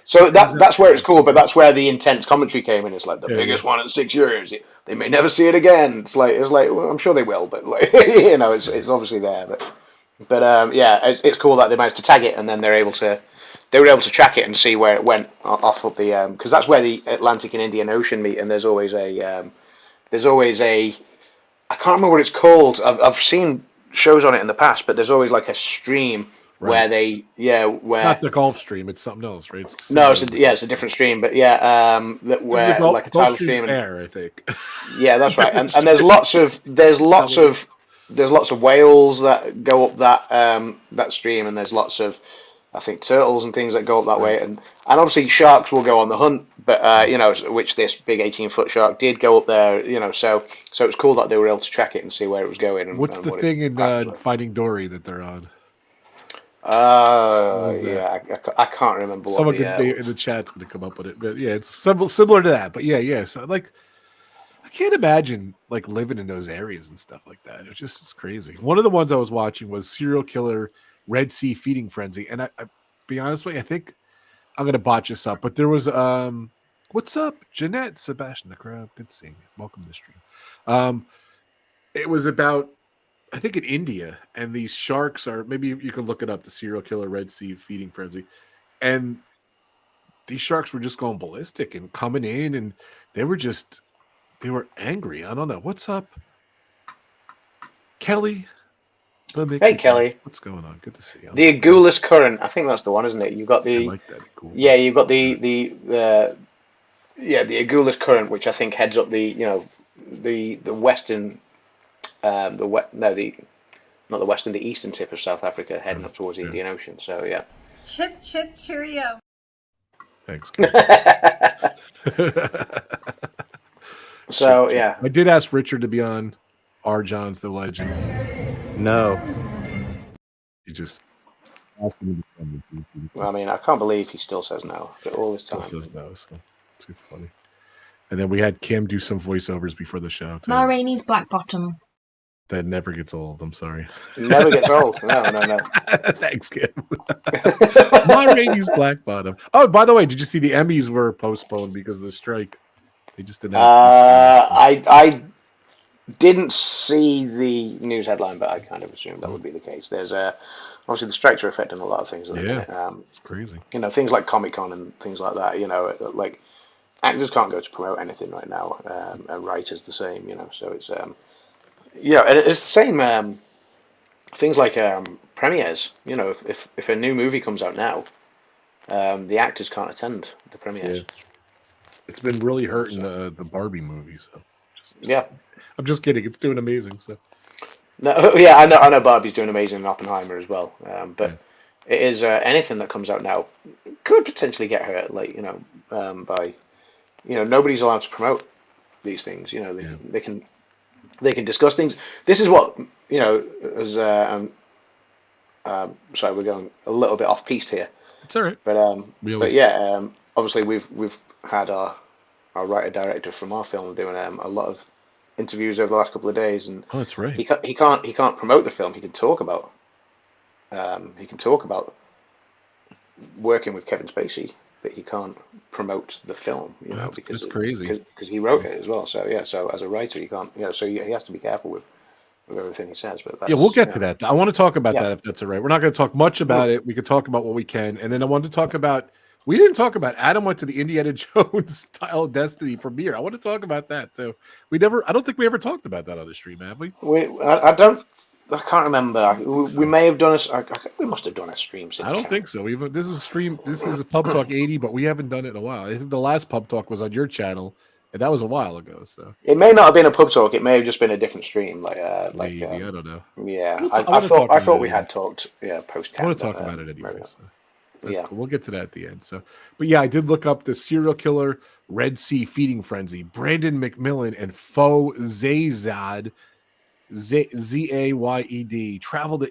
so that's where it's cool, but that's where the intense commentary came in. It's like the biggest one in 6 years. They may never see it again. It's like well, I'm sure they will, but like you know, it's obviously there. But yeah, it's cool that they managed to tag it, and then they were able to track it and see where it went off of the because that's where the Atlantic and Indian Ocean meet, and there's always a I can't remember what it's called. I've seen shows on it in the past, but there's always like a stream where it's not the Gulf Stream, it's something else, right? It's a different stream, but where like a tidal stream. Air, I think. Yeah, that's right. And there's lots of whales that go up that stream, and there's lots of, I think, turtles and things that go up that way, and obviously sharks will go on the hunt, but you know, which this big 18-foot shark did go up there, you know, so it's cool that they were able to track it and see where it was going. And, what's the thing in Finding Dory that they're on? I can't remember. Someone in the chat's going to come up with it, but yeah, it's similar to that. But yeah, so like, I can't imagine like living in those areas and stuff like that. It's crazy. One of the ones I was watching was Serial Killer Red Sea Feeding Frenzy, and I be honest with you, I think I'm gonna botch this up, but there was what's up, Jeanette, SebastianTheCrab, good seeing you. Welcome to the stream. It was about, I think, in India, and these sharks are, maybe you can look it up, the Serial Killer Red Sea Feeding Frenzy, and these sharks were just going ballistic and coming in, and they were angry. I don't know what's up, Kelly. Hey Kelly, what's going on? Good to see you. The Agulhas Current, I think that's the one, isn't it? You've got the. I like that. Cool. Yeah, you've got the Agulhas Current, which I think heads up the western, not the western, the eastern tip of South Africa, heading up towards the Indian Ocean. So yeah. Chip cheerio. Thanks. So yeah, I did ask Richard to be on R. John's The Legend. No. He just asked me to send it. Well, I mean, I can't believe he still says no all this time. Still says no, so it's too funny. And then we had Kim do some voiceovers before the show too. Ma Rainey's Black Bottom. That never gets old. I'm sorry. Never gets old. No. Thanks, Kim. Ma Rainey's Black Bottom. Oh, by the way, did you see the Emmys were postponed because of the strike? They just announced. I didn't see the news headline, but I kind of assumed that would be the case. There's obviously the strikes are affecting a lot of things. It's crazy. You know, things like Comic-Con and things like that. You know, like actors can't go to promote anything right now, and writers the same. You know, so it's it's the same. Things like premieres. You know, if a new movie comes out now, the actors can't attend the premieres. Yeah. It's been really hurting the Barbie movie. So yeah. I'm just kidding. It's doing amazing. So, no, yeah, I know Barbie's doing amazing in Oppenheimer as well. But it is anything that comes out now could potentially get hurt. Like by nobody's allowed to promote these things. You know, they can discuss things. This is what as sorry, we're going a little bit off piste here. It's all right. But obviously we've had our writer director from our film doing a lot of interviews over the last couple of days, and Oh, that's right. he can't promote the film. He can talk about working with Kevin Spacey, but he can't promote the film. Because that's crazy. Because he wrote it as well. So yeah, so as a writer, you can't. So he has to be careful with everything he says. But we'll get to that. I want to talk about that if that's all right. We're not going to talk much about it. We could talk about what we can, and then I wanted to talk about. We didn't talk about Adam went to the Indiana Jones Style Destiny premiere. I want to talk about that. So I don't think we ever talked about that on the stream, have we? I can't remember. We may have done we must have done a stream. I don't think so. This is a stream. This is a Pub Talk 80, but we haven't done it in a while. I think the last Pub Talk was on your channel, and that was a while ago. So it may not have been a Pub Talk. It may have just been a different stream. Maybe I don't know. Yeah, I thought we had talked. Yeah, post. I want to talk about it anyway. So. That's cool. We'll get to that at the end. So, but yeah, I did look up the serial killer Red Sea feeding frenzy. Brandon McMillan and Fo Zayed. Zayed travel to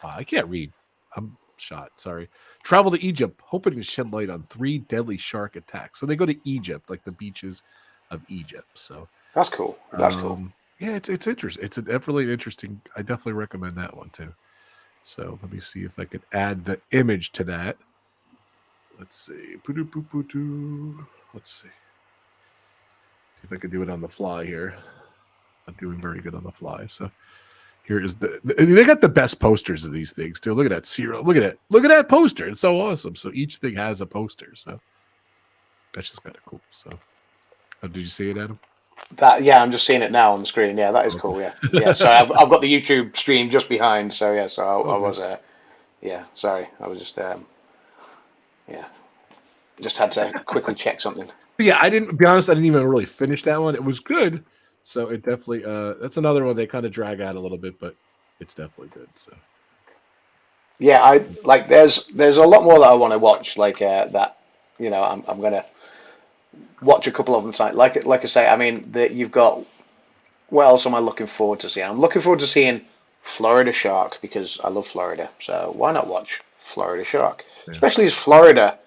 I can't read. I'm shot. Sorry. Travel to Egypt, hoping to shed light on 3 deadly shark attacks. So they go to Egypt, like the beaches of Egypt. So that's cool. That's cool. Yeah, it's interesting. It's definitely interesting. I definitely recommend that one too. So let me see if I could add the image to that. Let's see. Let's see. See if I could do it on the fly here. Not doing very good on the fly. So here is they got the best posters of these things too. Look at that serial. Look at it. Look at that poster. It's so awesome. So each thing has a poster. So that's just kind of cool. So did you see it, Adam? I'm just seeing it now on the screen. Yeah, that is cool. Yeah. So I've got the YouTube stream just behind. So yeah, so I was sorry, I was just just had to quickly check something. Yeah, I didn't even really finish that one. It was good. So it definitely that's another one they kind of drag out a little bit, but it's definitely good. So yeah, I like there's a lot more that I want to watch, like that, I'm gonna watch a couple of them tonight. Like I say, I mean you've got, what else am I looking forward to seeing? I'm looking forward to seeing Florida Shark, because I love Florida. So why not watch Florida Shark? Yeah. Especially as Florida,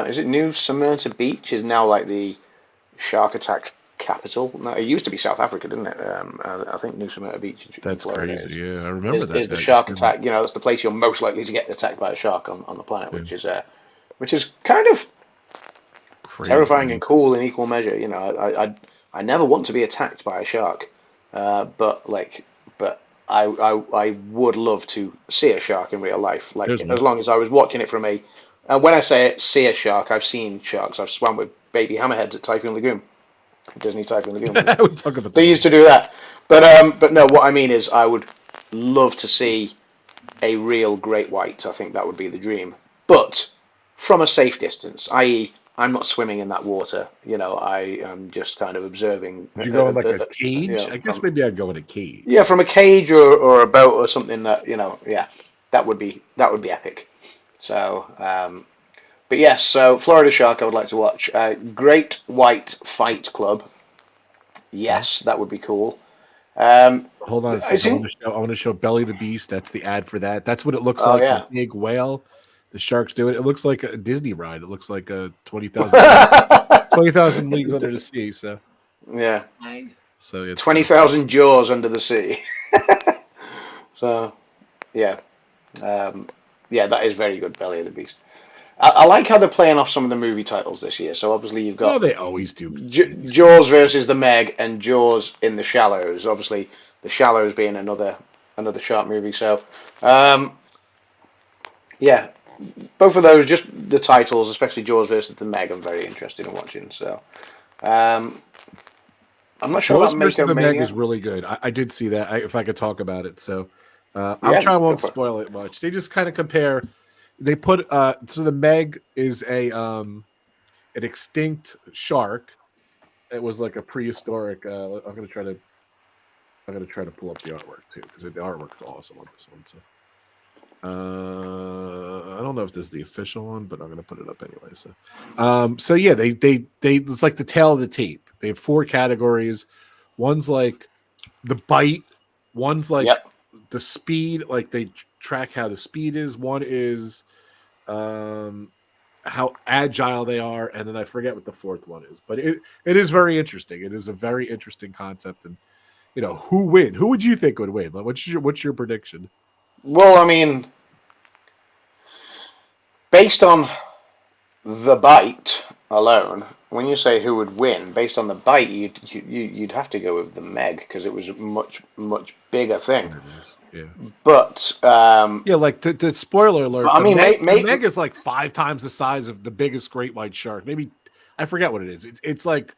is it New Smyrna Beach is now like the shark attack capital. No, it used to be South Africa, didn't it? I think New Smyrna Beach. That's Florida crazy. Yeah, I remember that. Is the shark attack? That's the place you're most likely to get attacked by a shark on the planet, which is kind of crazy, terrifying and cool in equal measure. I never want to be attacked by a shark, but I would love to see a shark in real life. Like as long as I was watching it from a. When I say see a shark, I've seen sharks. I've swam with baby hammerheads at Typhoon Lagoon. Disney Typhoon Lagoon. They used to do that, but no. What I mean is, I would love to see a real great white. I think that would be the dream, but from a safe distance, i.e., I'm not swimming in that water. I am just kind of observing. Would you go in like a cage? I guess maybe I'd go in a cage. Yeah, from a cage or a boat or something that that would be epic. So. But yes, so Florida Shark I would like to watch. Great White Fight Club. Yes, that would be cool. Hold on a second. I want to show Belly the Beast. That's the ad for that. That's what it looks like. Yeah. Big whale. The sharks do it. It looks like a Disney ride. It looks like a 20,000 leagues under the sea. So yeah. So yeah, 20,000 jaws under the sea. So yeah, that is very good. Belly of the Beast. I like how they're playing off some of the movie titles this year. So obviously you've got. Oh, they always do. Jaws versus the Meg and Jaws in the Shallows. Obviously, the Shallows being another shark movie. So, yeah, both of those, just the titles, especially Jaws versus the Meg, I'm very interested in watching. So, I'm not sure. Jaws versus the Meg is really good. I did see that. If I could talk about it, so I'll try. I won't spoil it much. They just kind of compare. They put so the Meg is an extinct shark. It was like a prehistoric. I'm gonna try to pull up the artwork too, because the artwork's awesome on this one. So I don't know if this is the official one, but I'm gonna put it up anyway. So yeah, they it's like the tail of the tape. They have 4 categories. One's like the bite. One's like the speed, like they track how the speed is. One is how how agile they are, and then I forget what the fourth one is. But it is very interesting. It is a very interesting concept, and who win? Who would you think would win? Like, what's your prediction? Well, I mean, based on the bite alone, when you say who would win, based on the bite, you'd have to go with the Meg because it was a much bigger thing. Yeah. But like the spoiler alert. I mean, the Meg is like 5 times the size of the biggest great white shark. Maybe I forget what it is. It's like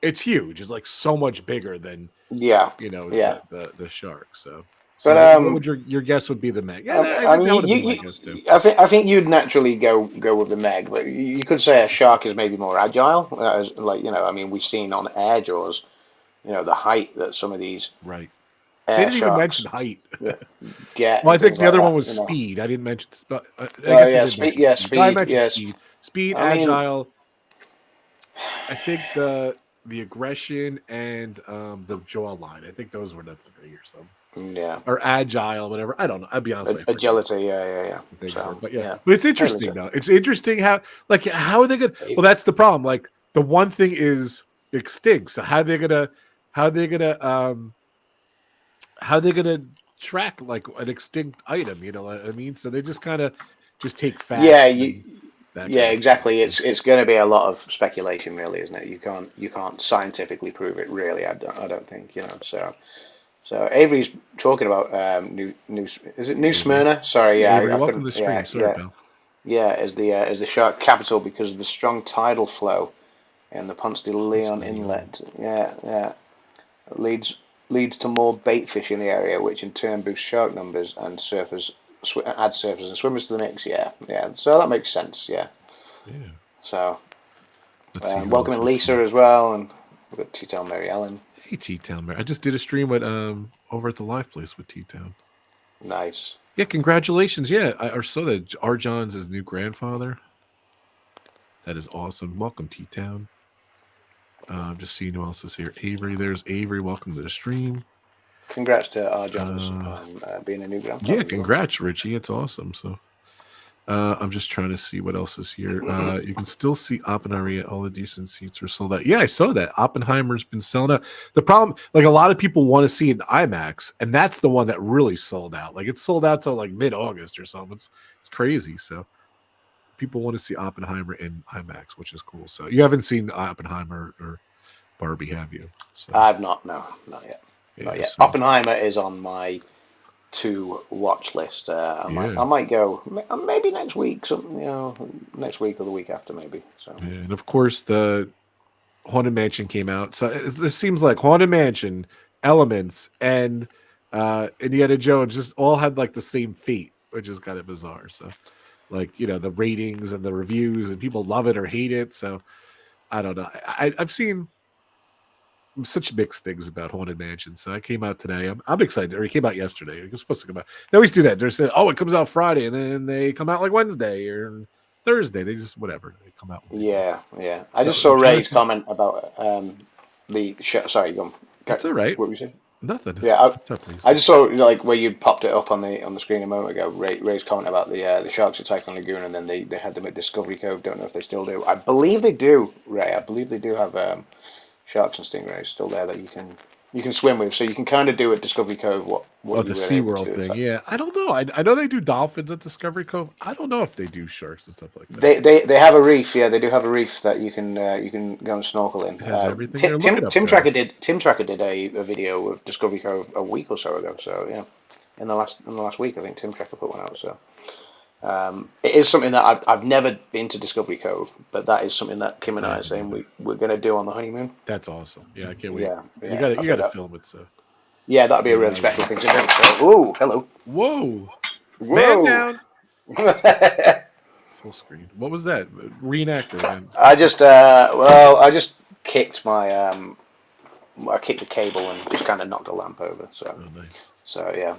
it's huge. It's like so much bigger than the shark. So but what would your guess would be the Meg? Yeah, I mean, I think you'd naturally go with the Meg, but you could say a shark is maybe more agile. I mean, we've seen on air jaws, the height that some of these right. They didn't even mention height. Well, I think the other one was speed. I didn't mention. I guess speed. I mentioned speed. Speed, agile. I think the aggression and the jawline. I think those were the 3 or something. Yeah. Or agile, whatever. I don't know. I'll be honest with you. Agility, yeah. But it's interesting though. It's interesting how are they gonna? Well, that's the problem. Like the one thing is extinct. So how are they gonna track like an extinct item? You know what I mean? So they just kind of take fast. Yeah, exactly. It's going to be a lot of speculation, really, isn't it? You can't scientifically prove it, really. I don't think, So Avery's talking about New Smyrna? Sorry, yeah. Avery, welcome to the stream, sir. Yeah, is the shark capital because of the strong tidal flow in the Ponce de Leon Inlet. Yeah. It leads to more bait fish in the area, which in turn boosts shark numbers and add surfers and swimmers to the mix. Yeah. So that makes sense. Yeah. So, welcoming Lisa as well, and we've got T-Town Mary Ellen. Hey, T-Town Mary. I just did a stream with over at the live place with T-Town. Nice. Yeah, congratulations. Yeah, I saw that R. John's his new grandfather. That is awesome. Welcome, T-Town. I'm just seeing who else is here. Avery, there's Avery. Welcome to the stream. Congrats to R. John's on being a new grandfather. Yeah, congrats, Richie. It's awesome. So I'm just trying to see what else is here. You can still see Oppenheimer. All the decent seats are sold out. Yeah, I saw that. Oppenheimer's been selling out. The problem, like a lot of people want to see it in IMAX, and that's the one that really sold out. Like it's sold out till like mid-August or something. It's crazy. So people want to see Oppenheimer in IMAX, which is cool. So you haven't seen Oppenheimer or Barbie, have you? So, I've not. No, not yet. Not yet. So. Oppenheimer is on my to watch list. I might go maybe next week. Next week or the week after, maybe. So and of course the Haunted Mansion came out. So this seems like Haunted Mansion, Elements, and Indiana Jones just all had like the same fate, which is kind of bizarre. So like the ratings and the reviews and people love it or hate it. So I don't know. I've seen such mixed things about Haunted Mansion. So I came out today. I'm excited. Or it came out yesterday. It was supposed to come out. They always do that. They're saying, it comes out Friday, and then they come out like Wednesday or Thursday. They just whatever. They come out. Yeah. I just saw Ray's comment about the show. Sorry, go on. That's all right. What were you saying? Nothing. Yeah, I just saw like where you popped it up on the screen a moment ago. Ray's comment about the sharks attack on Lagoon, and then they had them at Discovery Cove. Don't know if they still do. I believe they do, Ray. I believe they do have sharks and stingrays still there that you can swim with, so you can kind of do at Discovery Cove what the SeaWorld thing. Yeah, I don't know. I know they do dolphins at Discovery Cove. I don't know if they do sharks and stuff like that. They have a reef. Yeah, they do have a reef that you can go and snorkel in. It has everything. Tim Tracker did a video of Discovery Cove a week or so ago. So yeah, in the last week, I think Tim Tracker put one out. So. It is something that I've never been to Discovery Cove, but that is something that Kim and I are saying we're going to do on the honeymoon. That's awesome. Yeah, I can't wait. Yeah, you got to film it. So yeah, that'd be a really special thing to do. So, hello. Whoa. Man down. Full screen. What was that? Reenact it. I just kicked my I kicked a cable and just kind of knocked a lamp over. So nice. So yeah.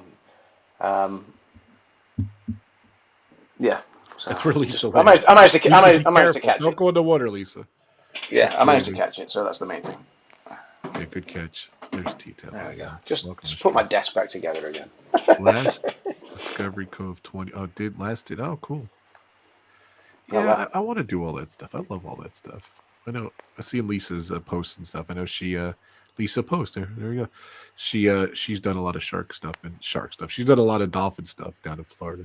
Yeah, so that's where Lisa. I managed to catch it. Don't go in the water, Lisa. Yeah, I managed to catch it, so that's the main thing. Yeah, good catch. There's T-Town. There we go. Just put my desk back together again. Last Discovery Cove 20. Oh, cool. Yeah, I want to do all that stuff. I love all that stuff. I know. I see Lisa's posts and stuff. I know she Lisa Post. There we go. She's done a lot of shark stuff. She's done a lot of dolphin stuff down in Florida.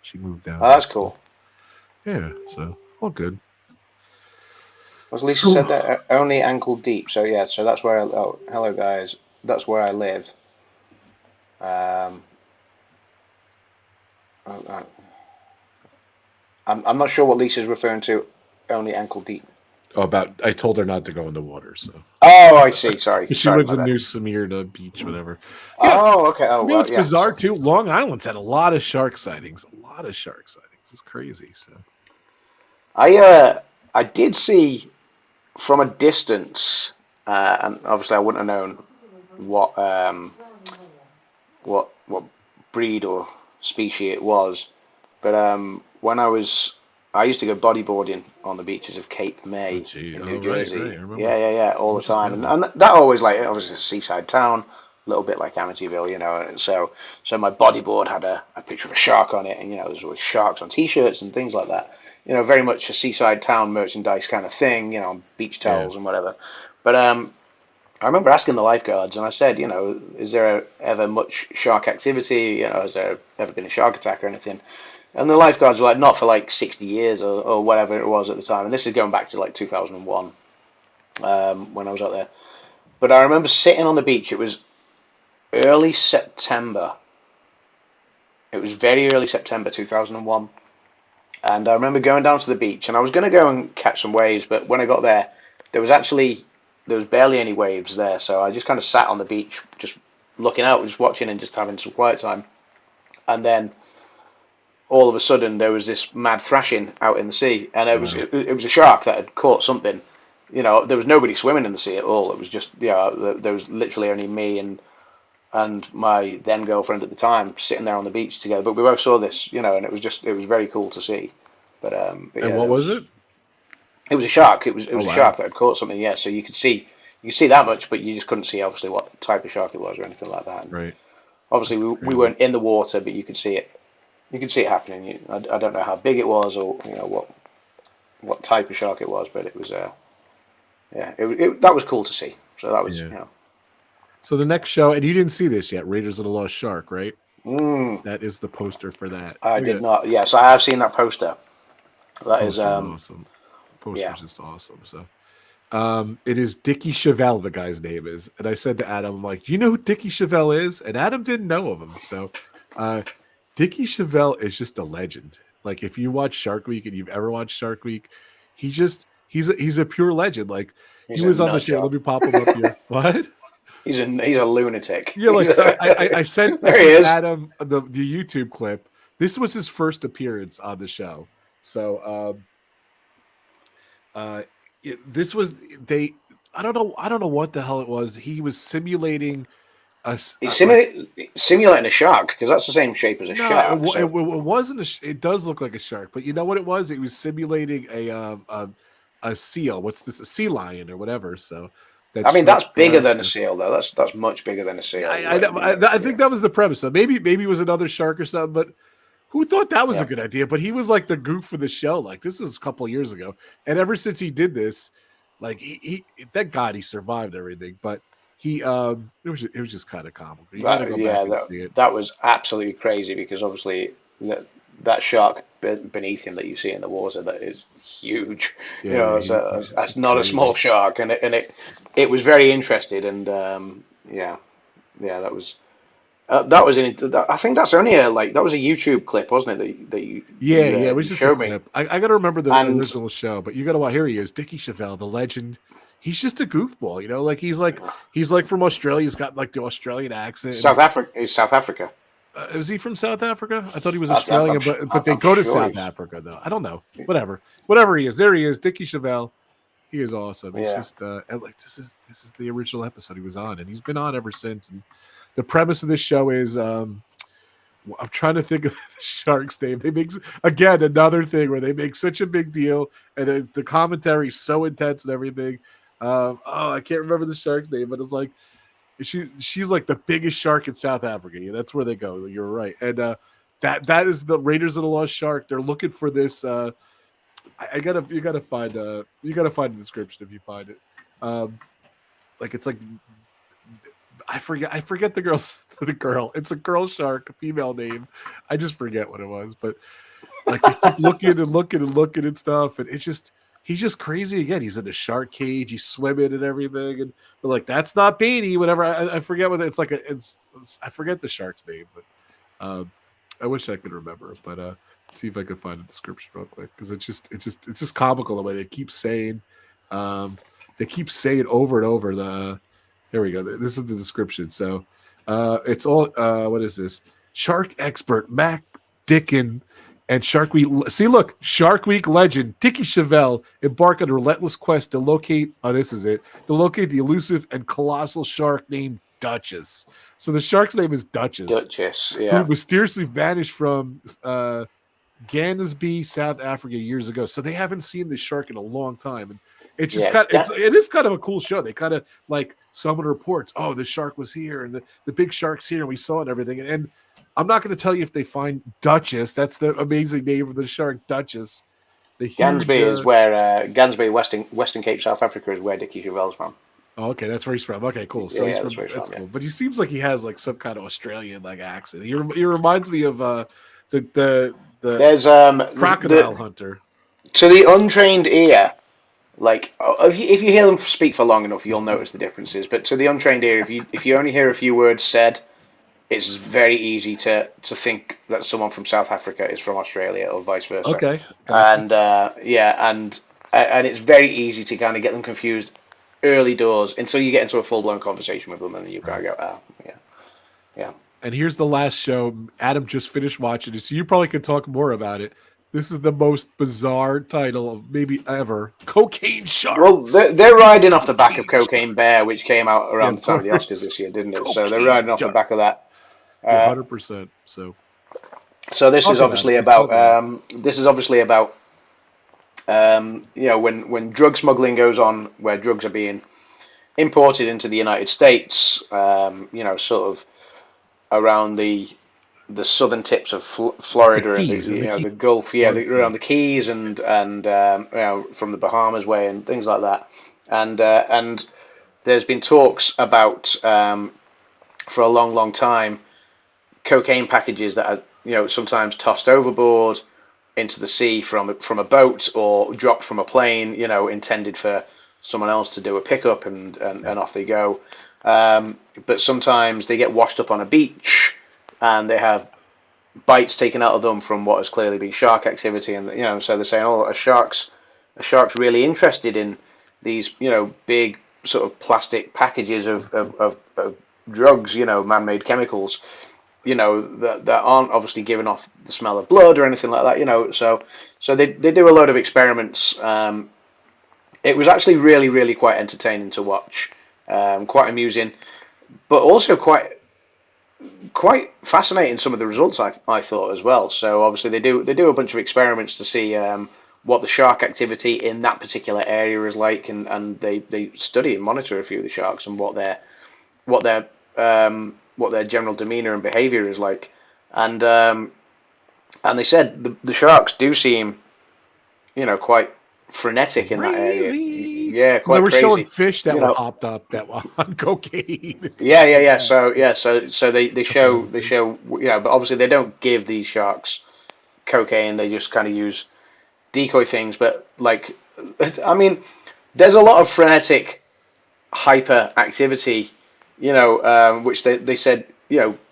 She moved down. Oh, that's cool. Yeah, so all good. As Lisa said, that only ankle deep. So yeah, so that's where. Hello guys. That's where I live. I'm not sure what Lisa's referring to. Only ankle deep. Oh, I told her not to go in the water. So. Oh, I see. Sorry. She lives in New Smyrna Beach, whatever. Yeah. Oh, okay. Oh, well, it's bizarre too. Long Island's had a lot of shark sightings. It's crazy. So. I did see from a distance, and obviously I wouldn't have known what breed or species it was, but when I used to go bodyboarding on the beaches of Cape May in New Jersey. Right, yeah, all the time, and that always obviously a seaside town, a little bit like Amityville, you know. So my bodyboard had a picture of a shark on it, and there was always sharks on T-shirts and things like that. Very much a seaside town merchandise kind of thing, on beach towels and whatever. But I remember asking the lifeguards, and I said, is there ever much shark activity? Has there ever been a shark attack or anything? And the lifeguards were like, not for 60 years or whatever it was at the time. And this is going back to 2001 when I was out there. But I remember sitting on the beach. It was early September. It was very early September 2001. And I remember going down to the beach, and I was going to go and catch some waves. But when I got there, there was barely any waves there. So I just kind of sat on the beach, just looking out, just watching and just having some quiet time. And then all of a sudden there was this mad thrashing out in the sea, and it was a shark that had caught something. There was nobody swimming in the sea at all. It was just there was literally only me and my then girlfriend at the time sitting there on the beach together. But we both saw this, and it was very cool to see. But and what was it? It was a shark. It was a shark that had caught something. Yeah, so you could see that much, but you just couldn't see obviously what type of shark it was or anything like that. And right. obviously we weren't in the water, but you could see it. You could see it happening. I don't know how big it was or what type of shark it was, but it was that was cool to see. So that was So the next show, and you didn't see this yet, Raiders of the Lost Shark, right? That is the poster for that. I did not. Yes, I have seen that poster. That is awesome. Poster's just awesome. So it is Dickie Chevelle, the guy's name is. And I said to Adam, I'm like, do you know who Dickie Chevelle is? And Adam didn't know of him. So Dickie Chevelle is just a legend. If you watch Shark Week and you've ever watched Shark Week, he's a pure legend. He was on the show. Let me pop him up here. What? He's a lunatic. Yeah, so I sent Adam the YouTube clip. This was his first appearance on the show. So this was I don't know what the hell it was. He was simulating simulating a shark, because that's the same shape as a shark. It wasn't it does look like a shark, but you know what it was? It was simulating a seal. What's this? A sea lion or whatever. So that's bigger than a seal, though. That's much bigger than a seal. I think that was the premise. So maybe it was another shark or something, but who thought that was a good idea? But he was the goof for the show. This was a couple of years ago, and ever since he did this, he thank God he survived everything. But it was just kind of comical. You gotta go back and see it. That was absolutely crazy, because obviously that shark beneath him that you see in the water, that is huge. That's not crazy. A small shark, and it was very interesting, and that was. I think that's only that was a YouTube clip, wasn't it? That you it was just a clip. I got to remember the original show, but you got to watch. Here he is, Dickie Chevelle, the legend. He's just a goofball, he's from Australia. He's got the Australian accent. South Africa. Is he from South Africa? I thought he was Australian, but they go to South Africa though. I don't know. Whatever he is. There he is, Dickie Chevelle. He is awesome. He's just this is the original episode he was on, and he's been on ever since. And the premise of this show is I'm trying to think of the shark's name. They make again another thing where they make such a big deal, and the commentary is so intense and everything. I can't remember the shark's name, but it's she's the biggest shark in South Africa. Yeah, that's where they go. You're right, and that is the Raiders of the Lost Shark. They're looking for this you gotta find the description if you find it. Like it's like I forget the girl's the girl. It's a girl shark, a female name. I just forget what it was, but like they keep looking and looking and looking and stuff, and it's just he's just crazy again. He's in a shark cage, he's swimming and everything, and they're like, "That's not Beanie." Whatever. I forget what it's like. It's I forget the shark's name, but I wish I could remember. But see if I can find a description real quick because it's just comical the way they keep saying over and over the. Here we go. This is the description. So it's all what is this? Shark expert Mac Dickin and Shark Week. See, look, Shark Week legend Dickie Chevelle embark on a relentless quest to locate. Oh, this is it. To locate the elusive and colossal shark named Duchess. So the shark's name is Duchess. Duchess, yeah. Who mysteriously vanished from Gansby, South Africa years ago. So they haven't seen this shark in a long time. And it's just it is kind of a cool show. They kind of like someone reports, oh, the shark was here and the big shark's here and we saw it and everything. And I'm not going to tell you if they find Duchess. That's the amazing name of the shark, Duchess. Gansby is where Gansby, Western Cape, South Africa is where Dickie Chevelle's from. Oh, okay, that's where he's from. Okay, cool. So yeah, that's cool. Yeah. But he seems like he has like some kind of Australian like accent. He reminds me of the There's crocodile hunter. To the untrained ear, like if you hear them speak for long enough, you'll notice the differences. But to the untrained ear, if you only hear a few words said, it's very easy to think that someone from South Africa is from Australia or vice versa. Okay. Gotcha. And it's very easy to kind of get them confused early doors until you get into a full blown conversation with them, and then you kind of go, yeah. And here's the last show. Adam just finished watching it, so you probably could talk more about it. This is the most bizarre title of maybe ever. Cocaine Sharks. Well, they're riding off the back of Cocaine Bear, which came out around the time of the Oscars this year, didn't it? So they're riding off the back of that. 100%. So this is obviously about when drug smuggling goes on, where drugs are being imported into the United States, sort of around the southern tips of Florida and the Gulf, around the Keys and from the Bahamas way and things like that, and there's been talks about for a long time cocaine packages that are sometimes tossed overboard into the sea from a boat or dropped from a plane, intended for someone else to do a pickup and off they go. But sometimes they get washed up on a beach and they have bites taken out of them from what has clearly been shark activity, and so they're saying, oh, a shark's really interested in these big sort of plastic packages of drugs, man-made chemicals, that aren't obviously giving off the smell of blood or anything like that, so they do a load of experiments. It was actually really, really quite entertaining to watch, quite amusing, but also quite fascinating, some of the results I thought as well. So obviously they do a bunch of experiments to see what the shark activity in that particular area is like, and they study and monitor a few of the sharks and what their general demeanor and behavior is like, and they said the sharks do seem quite frenetic in that area. Yeah, quite they were crazy. Showing fish that were hopped up that were on cocaine. Yeah. So they show but obviously they don't give these sharks cocaine. They just kind of use decoy things. But like, I mean, there's a lot of frenetic hyper activity, which they said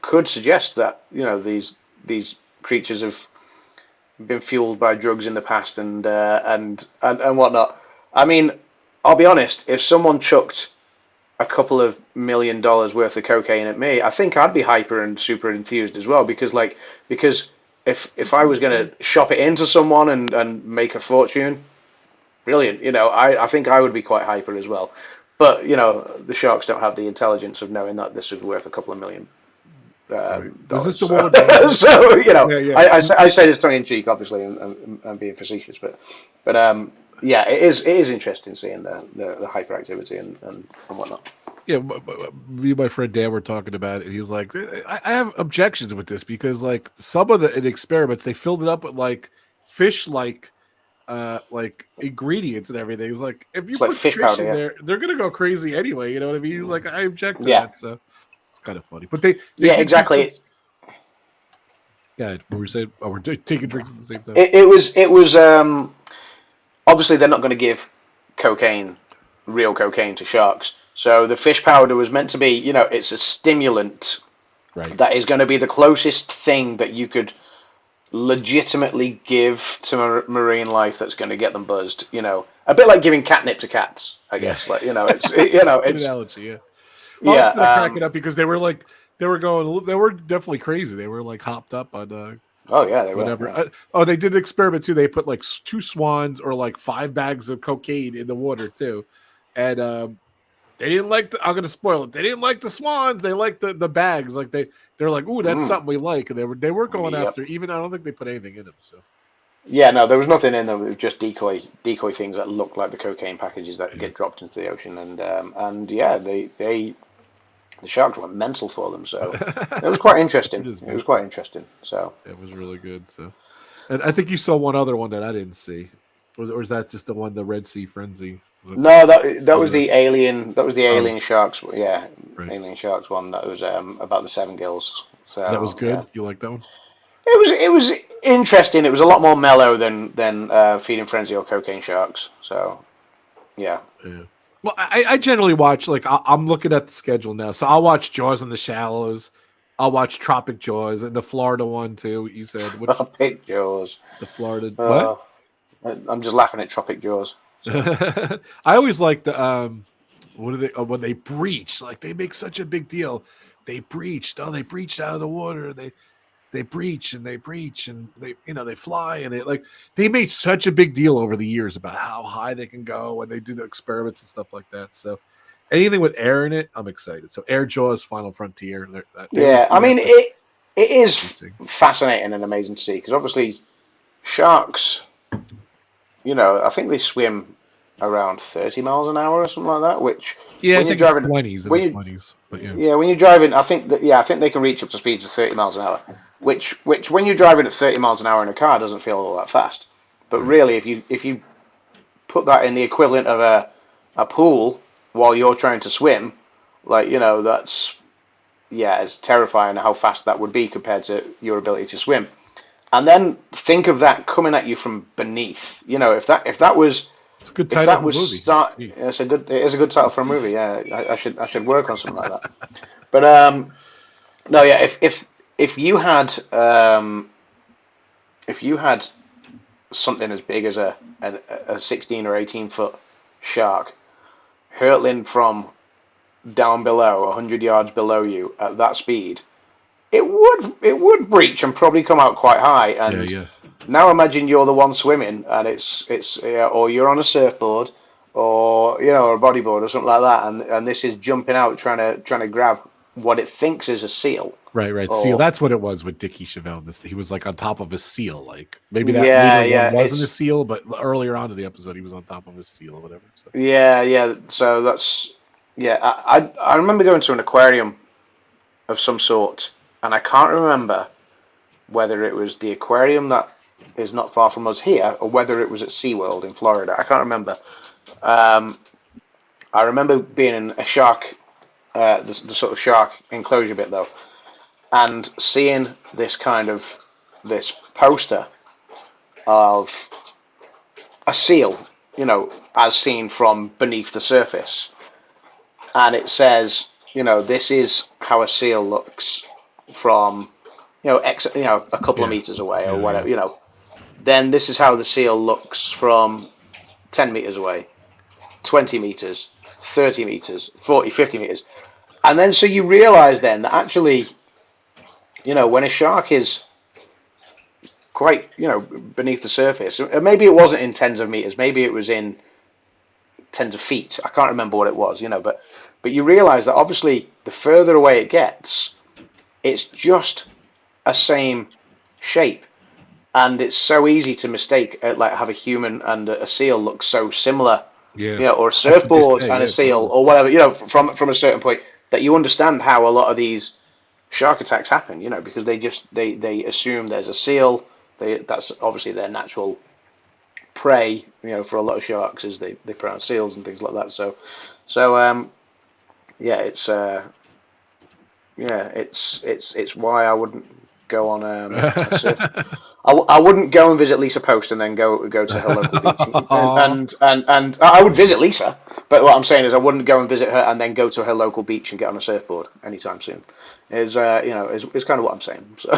could suggest that these creatures have been fueled by drugs in the past and whatnot. I mean, I'll be honest, if someone chucked a couple of $1 million worth of cocaine at me, I think I'd be hyper and super enthused as well, because if I was going to shop it into someone and make a fortune, brilliant, I think I would be quite hyper as well. But the sharks don't have the intelligence of knowing that this is worth a couple of million. Is this the one? So I say this tongue in cheek, obviously, and being facetious, but it is interesting seeing the hyperactivity and whatnot. Yeah, me and my friend Dan were talking about it, and he was like, I have objections with this because like some of the experiments they filled it up with like fish like like ingredients and everything. It's like if you It's like put fish fish powder, in yeah. there, they're gonna go crazy anyway. You know what I mean? He's like, I object to Yeah. that. So it's kind of funny. But they Yeah, did exactly. Yeah, what were we saying? Oh, we're taking drinks at the same time. It was obviously they're not going to give real cocaine to sharks. So the fish powder was meant to be, it's a stimulant that is going to be the closest thing that you could legitimately give to marine life that's going to get them buzzed. A bit like giving catnip to cats, I guess. Like it's Good analogy, yeah. Well, I was gonna crack it up because they were definitely crazy. They were like hopped up on oh yeah, they whatever. were. They did an experiment too. They put like 2 swans or like 5 bags of cocaine in the water too, and they didn't like. I'm gonna spoil it. They didn't like the swans. They liked the bags. Like they're like, ooh, that's something we like. And they were going after. Even I don't think they put anything in them. So yeah, no, there was nothing in them. It was just decoy things that looked like the cocaine packages that get dropped into the ocean. And yeah, the sharks went mental for them. So it was quite interesting. It was quite interesting. So it was really good. So, and I think you saw one other one that I didn't see. Or is that just the one, the Red Sea Frenzy? No, that was the alien. That was the alien sharks. Yeah, alien sharks one. That was about the 7 gills. So that was good. Yeah. You like that one? It was interesting. It was a lot more mellow than Feeding Frenzy or Cocaine Sharks. So yeah. Well, I generally watch, like, I'm looking at the schedule now. So I'll watch Jaws in the Shallows. I'll watch Tropic Jaws and the Florida one too. You said Tropic Jaws. The Florida what? I'm just laughing at Tropic Jaws. I always like the what are they when they breach? Like they make such a big deal. They breached. Oh, they breached out of the water. They breach and they breach and they fly and they made such a big deal over the years about how high they can go and they do the experiments and stuff like that. So anything with air in it, I'm excited. So Air Jaws, Final Frontier. I mean it is fascinating and amazing to see because obviously sharks, I think they swim around 30 miles an hour or something like that. Which when you're driving 20s, but yeah, when you're driving, I think they can reach up to speeds of 30 miles an hour. Which when you're driving at 30 miles an hour in a car doesn't feel all that fast. But really, if you put that in the equivalent of a pool while you're trying to swim, that's it's terrifying how fast that would be compared to your ability to swim. And then think of that coming at you from beneath. If that was it's a good title for a movie. It is a good title for a movie. Yeah, I should work on something like that. But no, yeah. If you had something as big as a 16 or 18-foot shark hurtling from down below 100 yards below you at that speed, it would breach and probably come out quite high. And now imagine you're the one swimming, and it's or you're on a surfboard, or a bodyboard or something like that, and this is jumping out trying to grab what it thinks is a seal. Right. Seal. That's what it was with Dickie Chevelle. He was like on top of a seal. Like maybe that later one wasn't a seal, but earlier on in the episode he was on top of a seal or whatever. So. Yeah. So that's I remember going to an aquarium of some sort. And I can't remember whether it was the aquarium that is not far from us here or whether it was at SeaWorld in Florida. I can't remember. I remember being in a shark, the sort of shark enclosure bit though, and seeing this poster of a seal, as seen from beneath the surface. And it says, this is how a seal looks from a couple of meters away or whatever, then this is how the seal looks from 10 meters away, 20 meters, 30 meters, 40, 50 meters. And then so you realize then that actually, when a shark is quite, beneath the surface, maybe it wasn't in tens of meters, maybe it was in tens of feet. I can't remember what it was, but you realize that obviously the further away it gets, it's just a same shape, and it's so easy to mistake, like have a human and a seal look so similar, or a surfboard and a seal or whatever, from a certain point, that you understand how a lot of these shark attacks happen, because they assume there's a seal, that's obviously their natural prey, for a lot of sharks, as they prey on seals and things like that. So it's why I wouldn't go on a surf. I wouldn't go and visit Lisa Post and then go to her local beach, and I would visit Lisa, but what I'm saying is I wouldn't go and visit her and then go to her local beach and get on a surfboard anytime soon. Is kind of what I'm saying. So,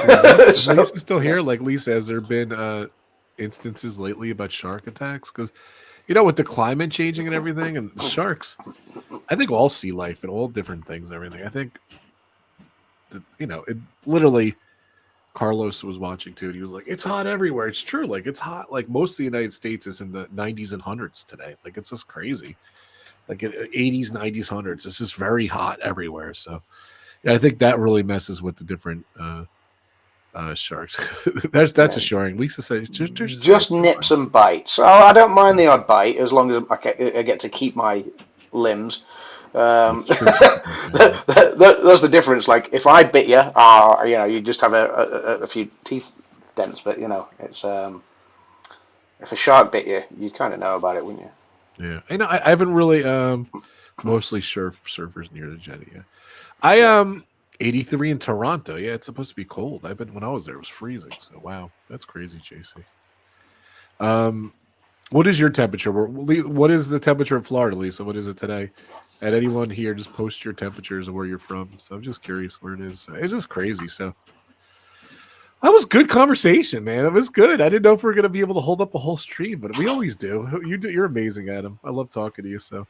Lisa's still here. Like Lisa, has there been instances lately about shark attacks? Because with the climate changing and everything, and sharks, I think all sea life and all different things and everything. I think that, it literally. Carlos was watching too, and he was like, "It's hot everywhere." It's true. Like it's hot. Like most of the United States is in the 90s and hundreds today. Like it's just crazy. Like 80s, 90s, hundreds. It's just very hot everywhere. So I think that really messes with the different sharks. That's assuring. Lisa says just nips and bites. Oh, I don't mind the odd bite as long as I get to keep my limbs. That's the difference. Like if I bit you, you just have a few teeth dents, but it's if a shark bit you, you kind of know about it, wouldn't you? Yeah, I haven't really mostly surfers near the jetty. Yeah, I 83 in Toronto. Yeah, it's supposed to be cold. When I was there, it was freezing. So wow, that's crazy, JC. What is your temperature? What is the temperature in Florida, Lisa? What is it today? And anyone here, just post your temperatures and where you're from. So I'm just curious where it is. It's just crazy. So that was good conversation, man. It was good. I didn't know if we were going to be able to hold up a whole stream, but we always do. You're amazing, Adam. I love talking to you. So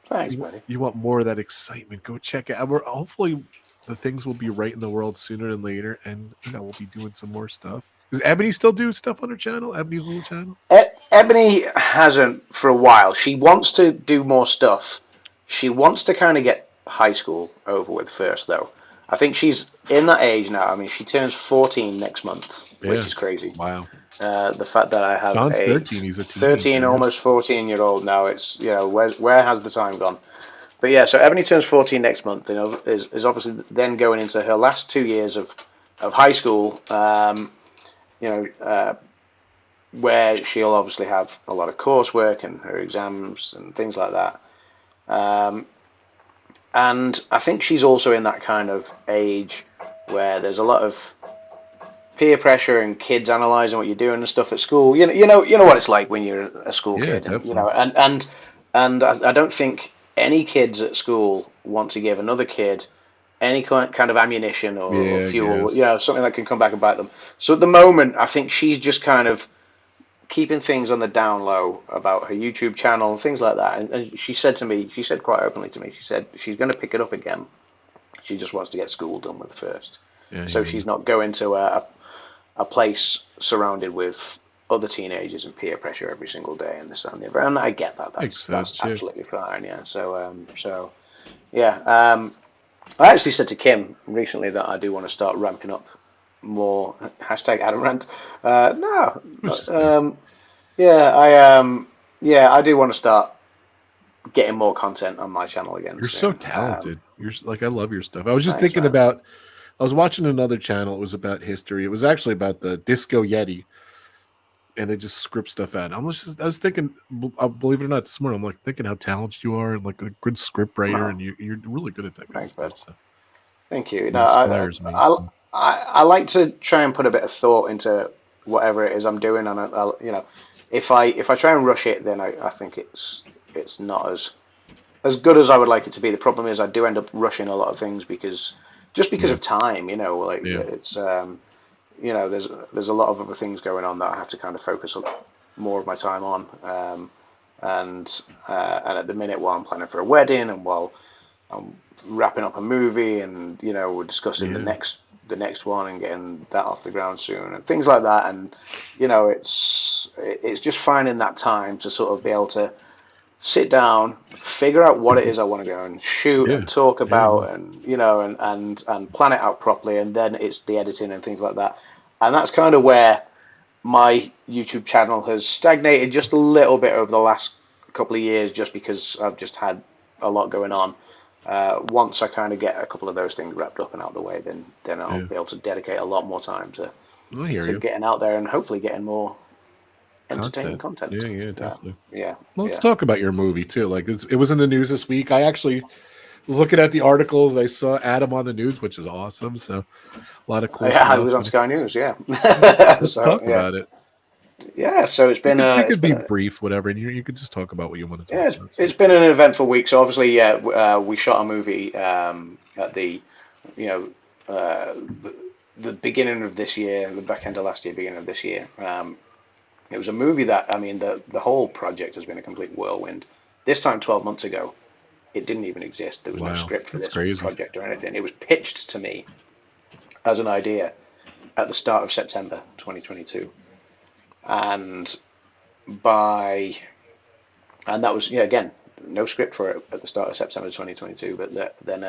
thanks, buddy. You want more of that excitement? Go check it out. Hopefully the things will be right in the world sooner than later, and we'll be doing some more stuff. Does Ebony still do stuff on her channel? Ebony's little channel? Ebony hasn't for a while. She wants to do more stuff. She wants to kind of get high school over with first, though. I think she's in that age now. I mean, she turns 14 next month, which is crazy. Wow. The fact that I have John's a 13. He's a teenager. 13, almost 14-year-old now. It's where has the time gone? But yeah, so Ebony turns 14 next month. Is obviously then going into her last 2 years of high school. Where she'll obviously have a lot of coursework and her exams and things like that. And I think she's also in that kind of age where there's a lot of peer pressure and kids analysing what you're doing and stuff at school. You know what it's like when you're a school kid. Definitely. And I don't think any kids at school want to give another kid any kind of ammunition or fuel, something that can come back and bite them. So at the moment, I think she's just kind of keeping things on the down low about her YouTube channel and things like that. And she said quite openly to me, she said she's going to pick it up again. She just wants to get school done with first. So she's not going to a place surrounded with other teenagers and peer pressure every single day and this and the other. And I get that. That's absolutely fine. Yeah. So I actually said to Kim recently that I do want to start ramping up more hashtag Adam Rant. I do want to start getting more content on my channel again. You're so talented. I love your stuff. I was just thinking about. I was watching another channel. It was about history. It was actually about the Disco Yeti, and they just script stuff out. I was thinking, believe it or not, this morning I'm thinking how talented you are and a good script writer, and you're really good at that kind of stuff. So. Thank you. I like to try and put a bit of thought into whatever it is I'm doing, and if I try and rush it, then I think it's not as good as I would like it to be. The problem is I do end up rushing a lot of things because of time. It's there's a lot of other things going on that I have to kind of focus more of my time on, and at the minute while I'm planning for a wedding and while I'm wrapping up a movie and we're discussing the next one and getting that off the ground soon and things like that, and it's just finding that time to sort of be able to sit down, figure out what it is I want to go and shoot and talk about and plan it out properly, and then it's the editing and things like that. And that's kind of where my YouTube channel has stagnated just a little bit over the last couple of years, just because I've just had a lot going on. Once I kind of get a couple of those things wrapped up and out of the way, then I'll be able to dedicate a lot more time to getting out there and hopefully getting more entertaining content. Yeah, definitely. Yeah. Well, let's talk about your movie too. Like it was in the news this week. I actually was looking at the articles and I saw Adam on the news, which is awesome. So a lot of cool Yeah, I stuff. was on Sky News. Yeah. Let's talk about it. Yeah, so it's been. You could be brief, whatever, and you could just talk about what you want to talk about. It's been an eventful week. So obviously, we shot a movie at the, the beginning of this year, the back end of last year, beginning of this year. It was a movie that, I mean, the whole project has been a complete whirlwind. This time, 12 months ago, it didn't even exist. There was no script for this project or anything. It was pitched to me as an idea at the start of September 2022. And that was, again, no script for it at the start of September 2022. But then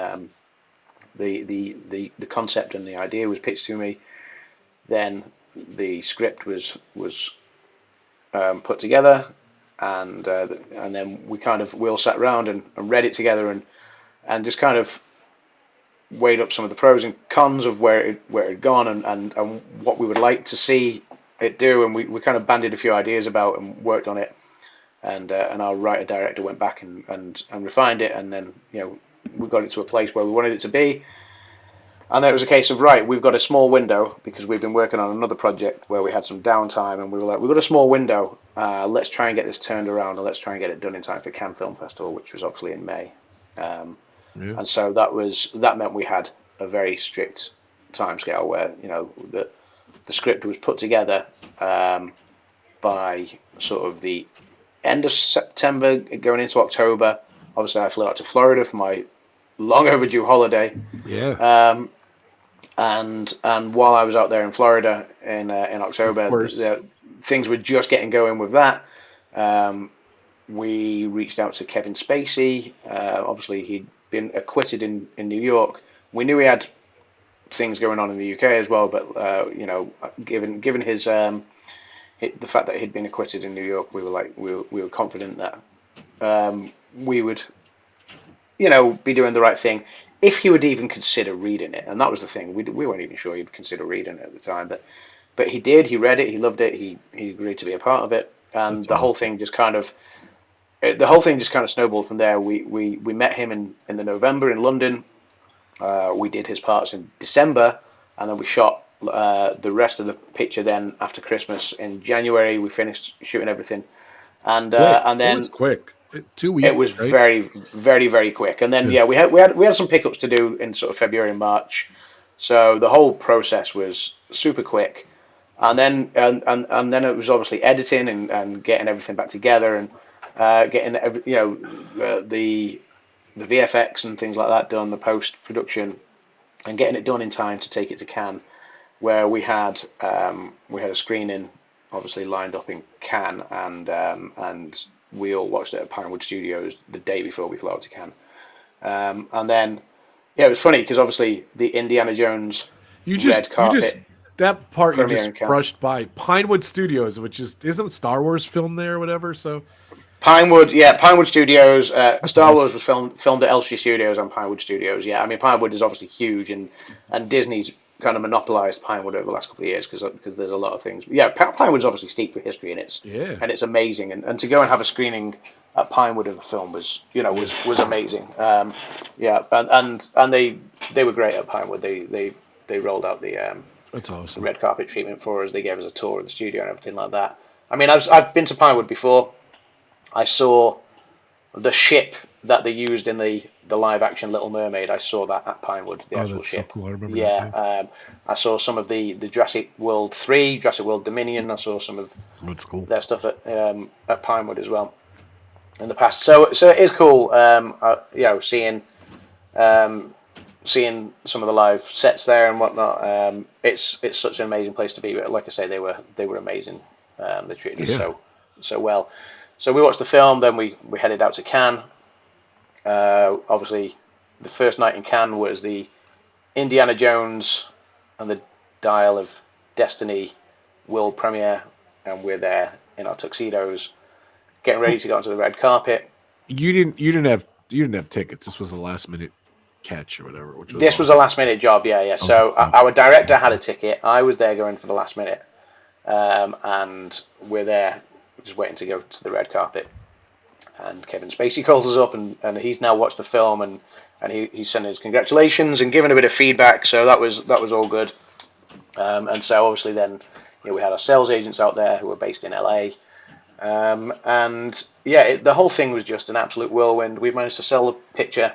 the concept and the idea was pitched to me. Then the script was put together, and then we all sat around and read it together and just kind of weighed up some of the pros and cons of where it had gone and what we would like to see it do, and we kind of bandied a few ideas about and worked on it, and our writer director went back and refined it, and then we got it to a place where we wanted it to be. And then it was a case of, right, we've got a small window because we've been working on another project where we had some downtime, and we were like, we've got a small window, let's try and get this turned around, and let's try and get it done in time for Cannes Film Festival, which was obviously in May. And so that meant we had a very strict timescale where the script was put together by sort of the end of September going into October. Obviously, I flew out to Florida for my long overdue holiday. Yeah. And while I was out there in Florida in October, things were just getting going with that. We reached out to Kevin Spacey. Obviously, he'd been acquitted in New York. We knew he had things going on in the UK as well, but given his the fact that he'd been acquitted in New York, we were confident that we would be doing the right thing if he would even consider reading it. And that was the thing, we weren't even sure he'd consider reading it at the time, but he did. He read it, he loved it, he agreed to be a part of it, and the whole thing just kind of snowballed from there. We met him in the November in London. We did his parts in December, and then we shot the rest of the picture then after Christmas in January. We finished shooting everything, and then it was quick. 2 weeks. It was right? very, very, very quick. And then we had some pickups to do in sort of February and March. So the whole process was super quick. And then and then it was obviously editing and getting everything back together and getting the VFX and things like that done, the post production, and getting it done in time to take it to Cannes, where we had a screening obviously lined up in Cannes, and we all watched it at Pinewood Studios the day before we flew out to Cannes. And then, it was funny because obviously the Indiana Jones red carpet. That part you just brushed by. Pinewood Studios, which isn't Star Wars filmed there or whatever. So Pinewood Studios. Star Wars was filmed at Elstree Studios and Pinewood Studios. Yeah, I mean Pinewood is obviously huge, and Disney's kind of monopolized Pinewood over the last couple of years because there's a lot of things. Yeah, Pinewood's obviously steeped with history, and it's amazing. And to go and have a screening at Pinewood of the film was amazing. And they were great at Pinewood. They rolled out the that's awesome. red carpet treatment for us. They gave us a tour of the studio and everything like that. I mean, I've been to Pinewood before. I saw the ship that they used in the live action Little Mermaid. I saw that at Pinewood. The actual ship. So cool. I remember that. I saw some of the Jurassic World 3, Jurassic World Dominion. I saw some of their stuff at Pinewood as well in the past. So it is cool. Seeing some of the live sets there and whatnot. It's such an amazing place to be. But like I say, they were amazing. They treated us so well. So we watched the film, then we headed out to Cannes. Obviously, the first night in Cannes was the Indiana Jones and the Dial of Destiny world premiere, and we're there in our tuxedos, getting ready to go onto the red carpet. You didn't have tickets. This was a last minute catch or whatever. This was a last minute job, yeah. So our director had a ticket. I was there going for the last minute, and we're there just waiting to go to the red carpet. And Kevin Spacey calls us up, and he's now watched the film, and he's sending his congratulations and giving a bit of feedback. So that was all good. And so obviously then we had our sales agents out there who were based in LA. And yeah, the whole thing was just an absolute whirlwind. We've managed to sell the picture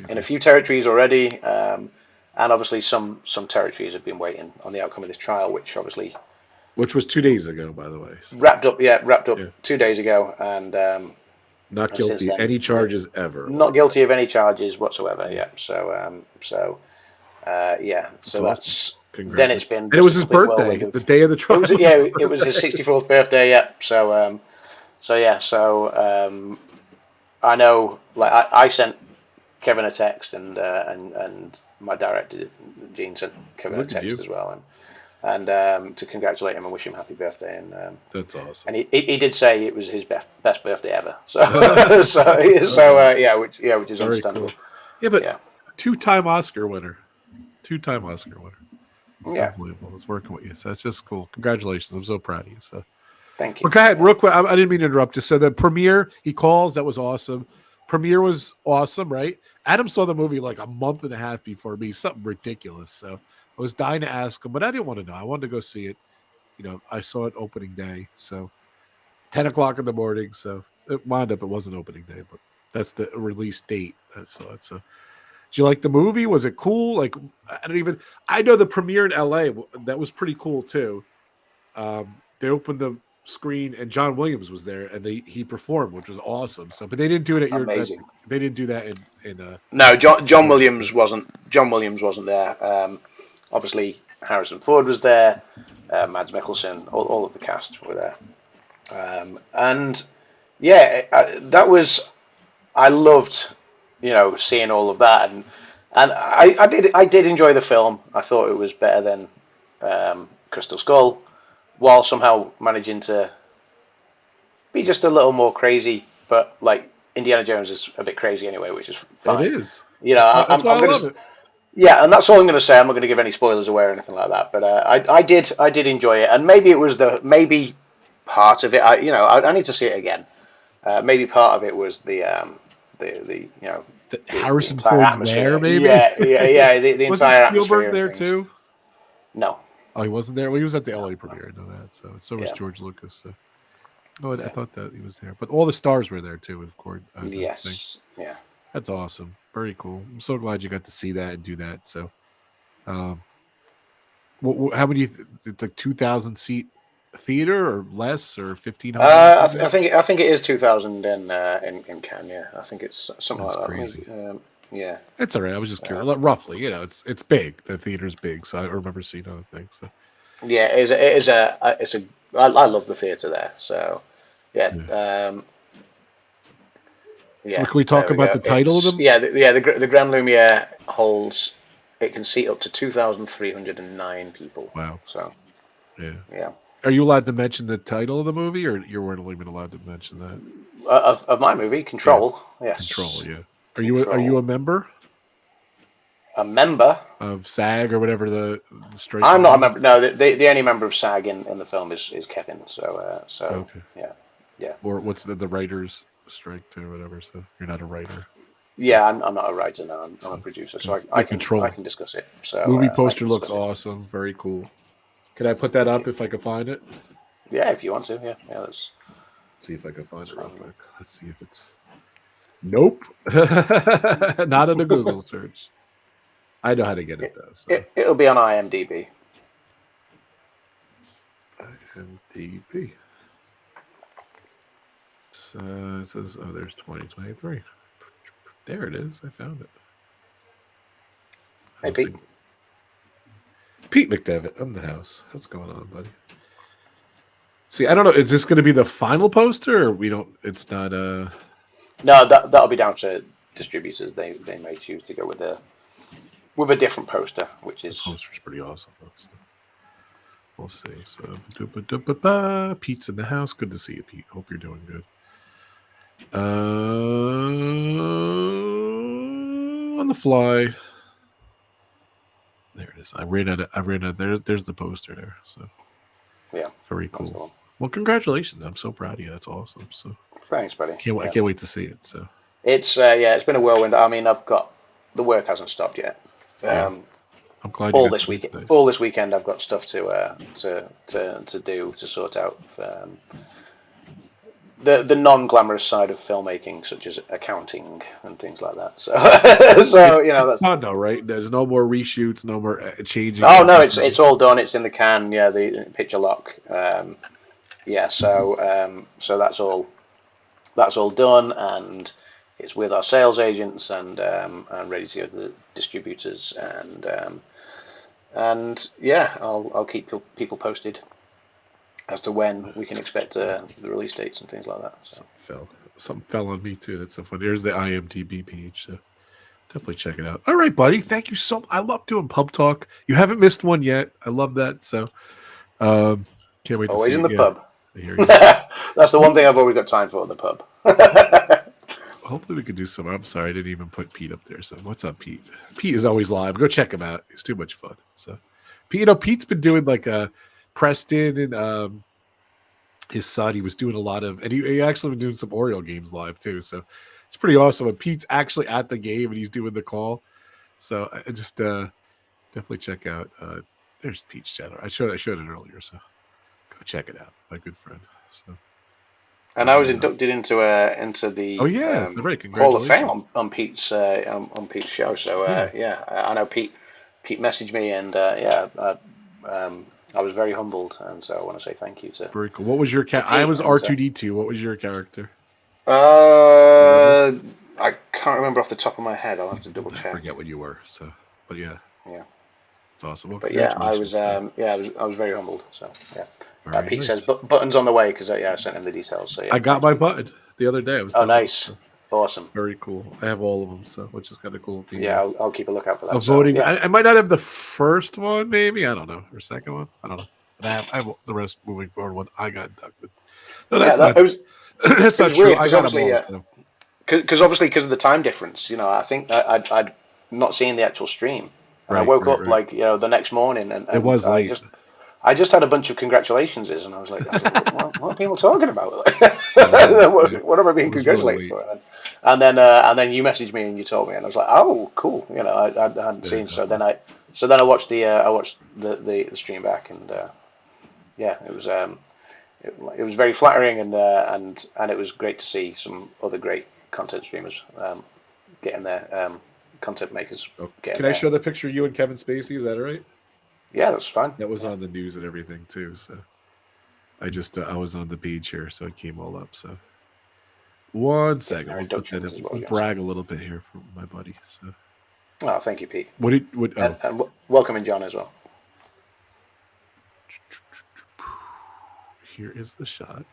in a few territories already. And obviously some territories have been waiting on the outcome of this trial, which was 2 days ago, by the way. So. Wrapped up 2 days ago, and not guilty of any charges ever. Not guilty of any charges whatsoever. Yeah. So that's then it's been. And it was his birthday, the day of the trial. It was his 64th birthday. Yeah. So I know. Like I sent Kevin a text, and my director Gene sent Kevin a text as well, and to congratulate him and wish him happy birthday. And that's awesome. And he did say it was his best birthday ever. So which is very understandable. Cool. Yeah, but two-time Oscar winner. Yeah, unbelievable. It's working with you, so that's just cool. Congratulations! I'm so proud of you. So, thank you. But go ahead, real quick. I didn't mean to interrupt you. So the premiere, he calls. That was awesome. Premiere was awesome, right? Adam saw the movie like a month and a half before me. Something ridiculous. So I was dying to ask him, but I didn't want to know. I wanted to go see it. I saw it opening day, so 10 o'clock in the morning. So it wound up. It wasn't opening day, but that's the release date. So it's a. Did you like the movie? Was it cool? Like, I know the premiere in LA, that was pretty cool too. They opened the screen and John Williams was there and he performed, which was awesome. So, but they didn't do it at they didn't do that in No, John Williams wasn't there. Obviously Harrison Ford was there, Mads Mikkelsen, all of the cast were there. And yeah, I loved seeing all of that, and I did enjoy the film. I thought it was better than Crystal Skull, while somehow managing to be just a little more crazy. But like Indiana Jones is a bit crazy anyway, which is fine. It is. That's why I love it. Yeah, and that's all I'm going to say. I'm not going to give any spoilers away or anything like that. But I did enjoy it, and maybe it was maybe part of it. I need to see it again. Maybe part of it was the Harrison Ford there, maybe. Yeah. The was entire Spielberg there too? No. Oh, he wasn't there. Well, he was at the LA premiere. I know that. So was George Lucas. So. Oh, I thought that he was there, but all the stars were there too. Of course. Yes. Yeah. That's awesome. Very cool. I'm so glad you got to see that and do that. So, how many? Like 2,000 seat theater or less or 1,500? I think it is 2,000 in Cannes. Yeah, I think it's something like that. Crazy. Yeah, it's all right. I was just curious. Roughly, it's big. The theater's big, so I remember seeing other things. So. Yeah, I love the theater there. So, yeah. So can we talk about the title of them? The Grand Lumiere holds. It can seat up to 2,309 people. Wow. So. Yeah. Are you allowed to mention the title of the movie, or you weren't even allowed to mention that? Of my movie, Control. Yeah. Yes. Control. Yeah. Are you a member? A member of SAG or whatever the strike? I'm not a member. No, the only member of SAG in the film is Kevin. So okay. Yeah. Or what's the writers' strike too, or whatever? So you're not a writer. Yeah, I'm not a writer. No, I'm a producer. So I can discuss it. So movie poster looks awesome. Very cool. Can I put that up if I can find it? Yeah, if you want to. Yeah. Let's see if I can find it real quick. Let's see if it's. Nope. Not in a Google search. I know how to get it though. So. It'll be on IMDb. IMDb. So it says, there's 2023. There it is. I found it. Hey, Pete. Pete McDevitt, I'm the house. What's going on, buddy? See, I don't know. Is this going to be the final poster, or we don't? It's not. No, that'll be down to distributors. They may choose to go with a different poster, which is. The poster's pretty awesome. So we'll see. So, Pete's in the house. Good to see you, Pete. Hope you're doing good. On the fly. There it is. I ran out. There's the poster there. So yeah, very cool. Well, congratulations! I'm so proud of you. That's awesome. So Thanks, buddy. I can't wait to see it. So it's it's been a whirlwind. I mean, the work hasn't stopped yet. I'm glad all you this got weekend. nice. All this weekend, I've got stuff to do to sort out. The non-glamorous side of filmmaking, such as accounting and things like that. So, that's fun though, right? There's no more reshoots, no more changing. Oh no, it's all done. It's in the can. Yeah, the picture lock. So that's all done, and it's with our sales agents and ready to go to the distributors, and yeah, I'll keep people posted as to when we can expect the release dates and things like that. So. Something fell on me too. That's so funny. There's the IMDb page. So definitely check it out. All right, buddy. Thank you so much. I love doing pub talk. You haven't missed one yet. I love that. So can't wait to see in the you. pub. That's the one thing I've always got time for, the pub. Hopefully we could do some. I'm sorry, I didn't even put Pete up there. So what's up, Pete? Pete is always live. Go check him out. It's too much fun. So Pete's been doing like Preston and his son. He was doing a lot of, and he actually been doing some Oriole games live too. So it's pretty awesome. And Pete's actually at the game and he's doing the call. So I just definitely check out. There's Pete's channel. I showed it earlier. So go check it out. My good friend. So. And I was inducted into the Hall of Fame on Pete's show. So I know Pete messaged me, and I was very humbled, and so I want to say thank you to. Very cool. What was your I was R2D2. What was your character? I can't remember off the top of my head. I'll have to double check. I forget what you were. So, but yeah, it's awesome. Well, but yeah, I was very humbled. So yeah. Pete nice. says buttons on the way because I sent him the details. So yeah, I got my button the other day. I was nice, so. Awesome, very cool. I have all of them, so which is kind of cool. Yeah, I'll keep a lookout for that. Voting. Yeah. I might not have the first one, maybe I don't know, or second one. I don't know. But I have the rest moving forward. When I got inducted. No, that's not. That's not true. I got them all. Because obviously, because of the time difference, I think I'd not seen the actual stream. And I woke up like the next morning, and it was late. I just had a bunch of congratulations, and I was like, what are people talking about? What am I being congratulated for? And then you messaged me and you told me, and I was like, oh, cool. I hadn't seen. So then I watched the stream back, and it was very flattering, and it was great to see some other great content streamers getting there, content makers. Can I show the picture of you and Kevin Spacey? Is that all right? Yeah, that's fine. That was on the news and everything too. So I just I was on the page here, so it came all up. So 1 second, we'll put that in. We'll brag a little bit here for my buddy. So. Oh, thank you, Pete. And welcome in John as well. Here is the shot.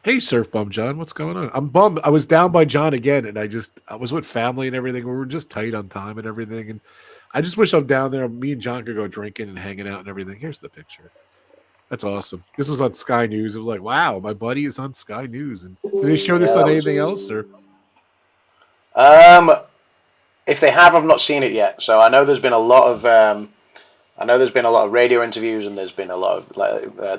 Hey, SurfBum John, what's going on? I'm bummed. I was down by John again, and I was with family and everything. We were just tight on time and everything, and I just wish I'm down there. Me and John could go drinking and hanging out and everything. Here's the picture. That's awesome. This was on Sky News. It was like, wow, my buddy is on Sky News. And did they show this on anything else, or? If they have, I've not seen it yet. So I know there's been a lot of radio interviews, and there's been a lot of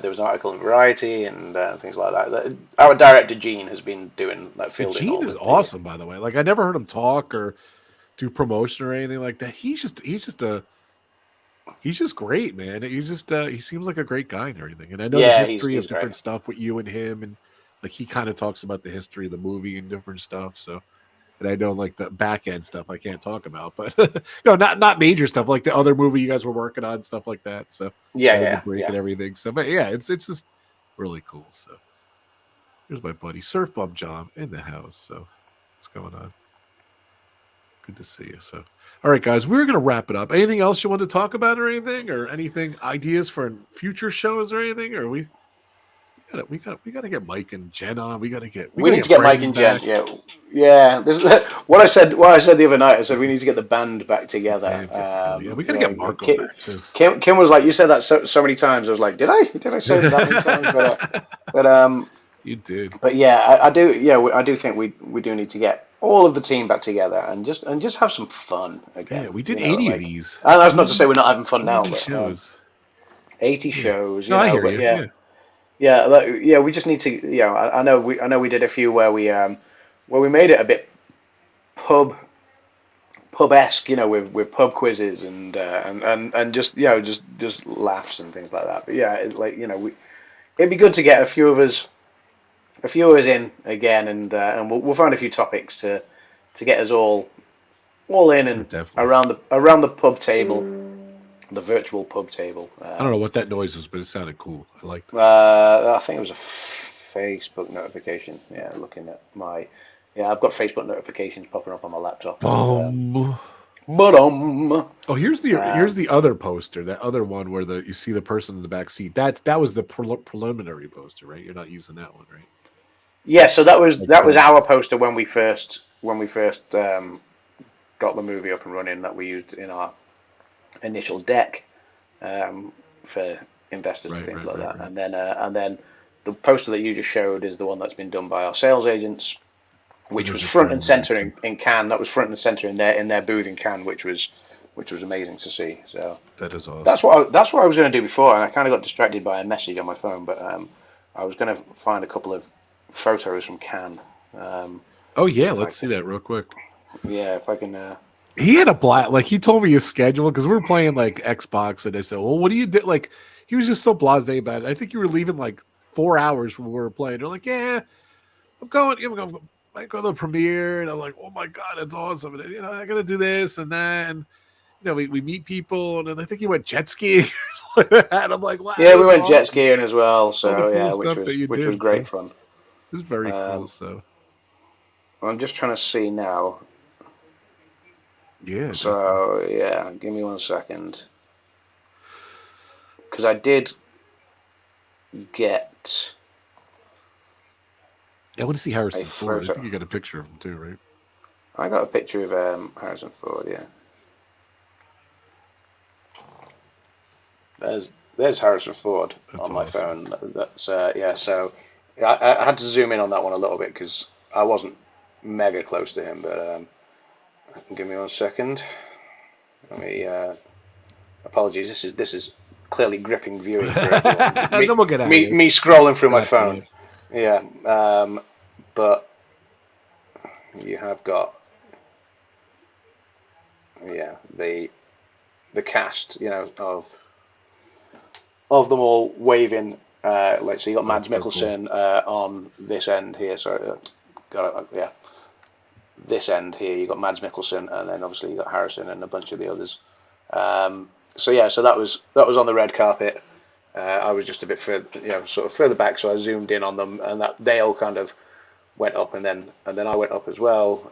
there was an article in Variety and things like that. Our director Gene has been doing fielding. Gene is awesome, by the way. Like I never heard him talk or do promotion or anything like that. He's just great, man. He seems like a great guy and everything. And I know the history of different stuff with you and him, and like he kind of talks about the history of the movie and different stuff. So. And I know like the back end stuff I can't talk about, but not major stuff like the other movie you guys were working on, stuff like that. So the break and everything. So, but yeah, it's just really cool. So here's my buddy SurfBum John in the house. So what's going on? Good to see you. So, all right, guys, we're gonna wrap it up. Anything else you want to talk about, or anything ideas for future shows, or anything? Or we got to get Mike and Jen on. We need to get Mike and Jen. Yeah. What I said the other night. I said we need to get the band back together. We got to get Marco back too. Kim was like, "You said that so many times." I was like, "Did I say that many times?" But you did. But yeah, I do. Yeah, I do think we do need to get all of the team back together and just have some fun again. Yeah, we did 80 of these. And that's not to say we're not having fun now. But, shows. 80 shows, No, I hear but you. yeah. Yeah, we just need to, I know we did a few where we made it a bit pub-esque, with pub quizzes and just just laughs and things like that. But yeah, it'd be good to get a few of us in again, and we'll find a few topics to get us all in and Definitely. around the pub table, the virtual pub table. I don't know what that noise was, but it sounded cool. I liked it. I think it was a Facebook notification. Yeah, looking at I've got Facebook notifications popping up on my laptop. Boom. Oh, here's the other poster. That other one where you see the person in the back seat. That was the preliminary poster, right? You're not using that one, right? Yeah, so that was our poster when we first got the movie up and running, that we used in our initial deck for investors and things like that. Right. And then the poster that you just showed is the one that's been done by our sales agents, which was front and center in Cannes. That was front and center in their booth in Cannes, which was amazing to see. So that is awesome. That's what I was going to do before, and I kind of got distracted by a message on my phone. But I was going to find a couple of photos from Cannes. Let's see that real quick. Yeah, if I can. He had a blast. Like, he told me his schedule because we were playing like Xbox, and I said, "Well, what do you do?" Like, he was just so blasé about it. I think you were leaving like 4 hours from where we were playing. They're like, "Yeah, I'm going. I go to the premiere," and I'm like, "Oh my god, that's awesome!" And I got to do this and that, and we meet people, and then I think he went jet skiing or something like that. I'm like, "Wow." Yeah, we went jet skiing as well. So which was great fun. It was very cool. So I'm just trying to see now. Yeah. So yeah, give me 1 second, because I did get. I want to see Harrison Ford. I think you got a picture of him too, right? I got a picture of Harrison Ford. Yeah. There's Harrison Ford on my phone. That's So I had to zoom in on that one a little bit because I wasn't mega close to him, but give me 1 second. Let me. Apologies. This is clearly gripping viewing for everyone. Then we'll get out me scrolling through my phone. Yeah. But you have got. Yeah, the cast, of them all waving. So you got Mads Mikkelsen on this end here. Sorry, this end here, you got Mads Mikkelsen, and then obviously you got Harrison and a bunch of the others. So that was on the red carpet. I was just a bit further, sort of further back, so I zoomed in on them, and that they all kind of went up, and then I went up as well.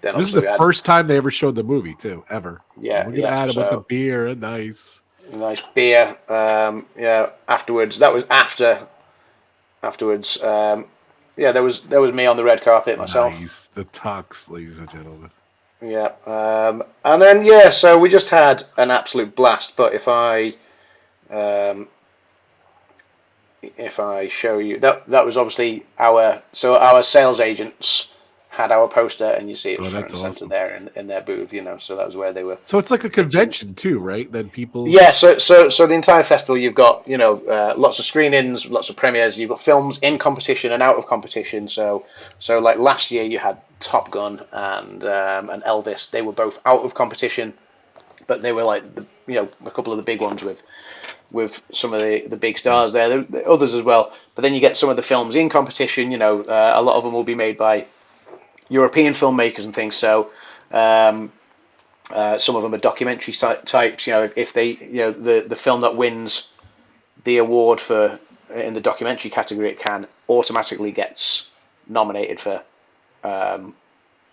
Then this is the first time they ever showed the movie too, ever. Yeah, we're gonna add it with the beer, nice beer. Afterwards, that was afterwards. There was me on the red carpet myself. Nice, the tux, ladies and gentlemen. Yeah, and then so we just had an absolute blast. But if I show you that was obviously our sales agents had our poster, and you see it was front and center there in their booth, so that was where they were. So it's like a convention too, right? Then people. Yeah, so the entire festival, you've got lots of screenings, lots of premieres. You've got films in competition and out of competition. So like last year, you had Top Gun and Elvis. They were both out of competition, but they were like a couple of the big ones with some of the big stars there. There are others as well. But then you get some of the films in competition. A lot of them will be made by European filmmakers and things. So some of them are documentary types. If they the film that wins the award for in the documentary category, it can automatically gets nominated for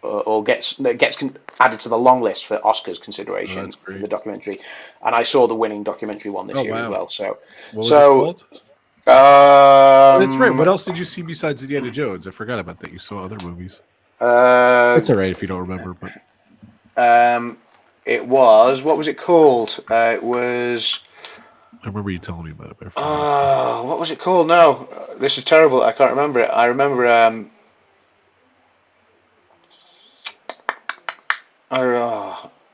or gets added to the long list for Oscars consideration for the documentary. And I saw the winning documentary one this year as well. So what was it called? That's right. What else did you see besides Indiana Jones? I forgot about that. You saw other movies. It's all right if you don't remember, but it was, what was it called? It was. I remember you telling me about it. What was it called? No, this is terrible. I can't remember it. I remember.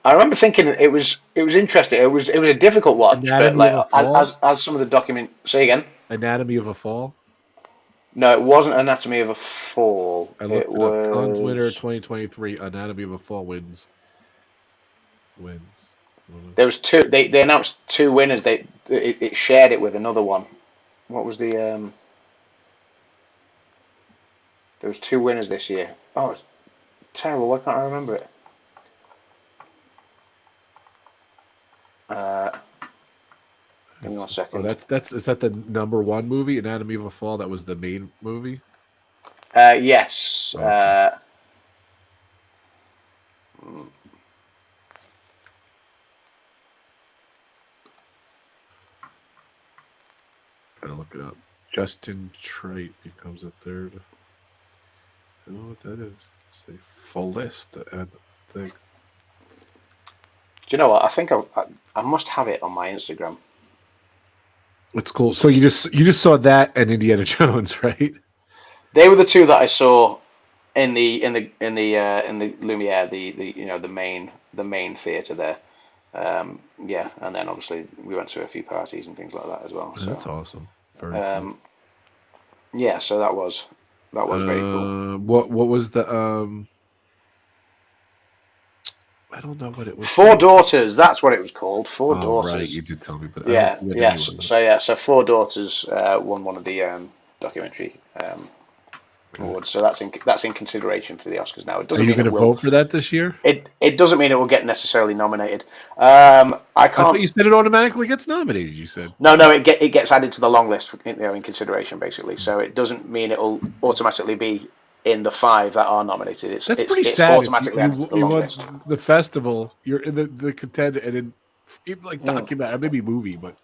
I remember thinking it was interesting. It was a difficult watch, but Anatomy like of a Fall. as some of the document say again. Anatomy of a Fall. No, it wasn't Anatomy of a Fall. I It looked it up. Cons was. winner 2023. Anatomy of a Fall wins. There was two. They announced two winners. It shared it with another one. What was the? There was two winners this year. Oh, it's terrible. Why can't I remember it? Give me 1 second. Oh, is that the #1 movie? Anatomy of a Fall. That was the main movie. Yes. Okay. Trying to look it up. Justin Trait becomes a third. I don't know what that is. It's a full list. Thing. Do you know what? I think I must have it on my Instagram. It's cool. So you just saw that and Indiana Jones, right? They were the two that I saw in the Lumiere, the main theater there. Yeah, and then obviously we went to a few parties and things like that as well. So. That's awesome. Very cool. Yeah, so that was very cool. What was the I don't know what it was. Four Daughters, that's what it was called. Four Daughters. Right, you did tell me, but yeah. So Four Daughters won one of the documentary awards. So that's in consideration for the Oscars now. It doesn't Are you going to vote for that this year? It doesn't mean it will get necessarily nominated. I thought you said it automatically gets nominated. You said no. It gets added to the long list, in consideration basically. So it doesn't mean it will automatically be in the 5 that are nominated. That's pretty sad. Automatically added to the long list. The festival, you're in the contender, and then even like documentary, maybe movie, but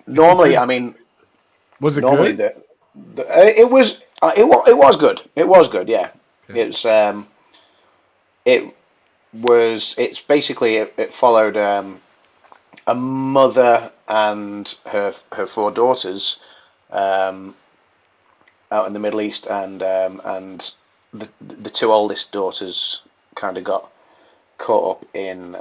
normally, I mean, was it good? It was good. It was good. Yeah, okay. It's basically it followed a mother and her 4 daughters out in the Middle East, and the 2 oldest daughters kind of got caught up in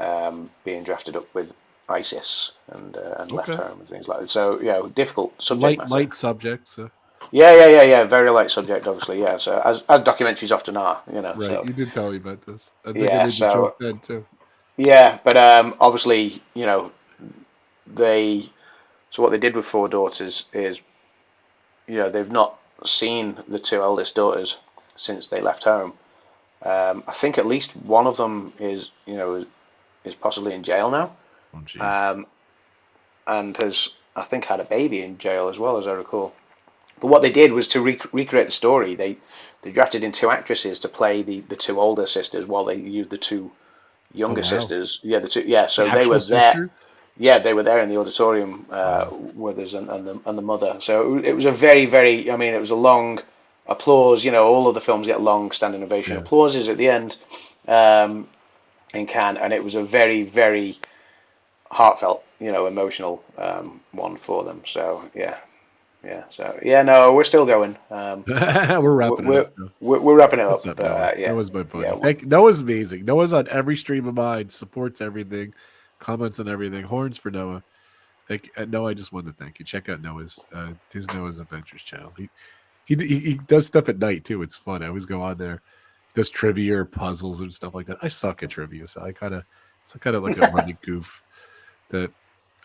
being drafted up with ISIS and left home and things like that. So difficult subject. Light subject. So. Yeah. Very light subject, obviously. Yeah. So as documentaries often are, Right. So. You did tell me about this. I think I did the joke then too. Yeah, but obviously, So what they did with 4 daughters is, they've not seen the 2 eldest daughters since they left home. I think at least one of them is possibly in jail now. Oh, and has, I think, had a baby in jail as well, as I recall. But what they did was to recreate the story. They drafted in 2 actresses to play the 2 older sisters while they used the 2 younger sisters. Yeah, so they were there. Sisters? Yeah, they were there in the auditorium with us and the mother. So it was a very, very. I mean, it was a long applause. All of the films get long standing ovation applauses at the end in Cannes, and it was a very, very heartfelt, emotional one for them. So yeah. So no, we're still going. We're wrapping it up. We're wrapping it up. Noah's my buddy. Noah's amazing. Noah's on every stream of mine. Supports everything. Comments on everything. Horns for Noah. Noah, I just wanted to thank you. Check out Noah's Adventures channel. He does stuff at night too. It's fun. I always go on there. He does trivia or puzzles and stuff like that. I suck at trivia, so it's kind of like a running goof that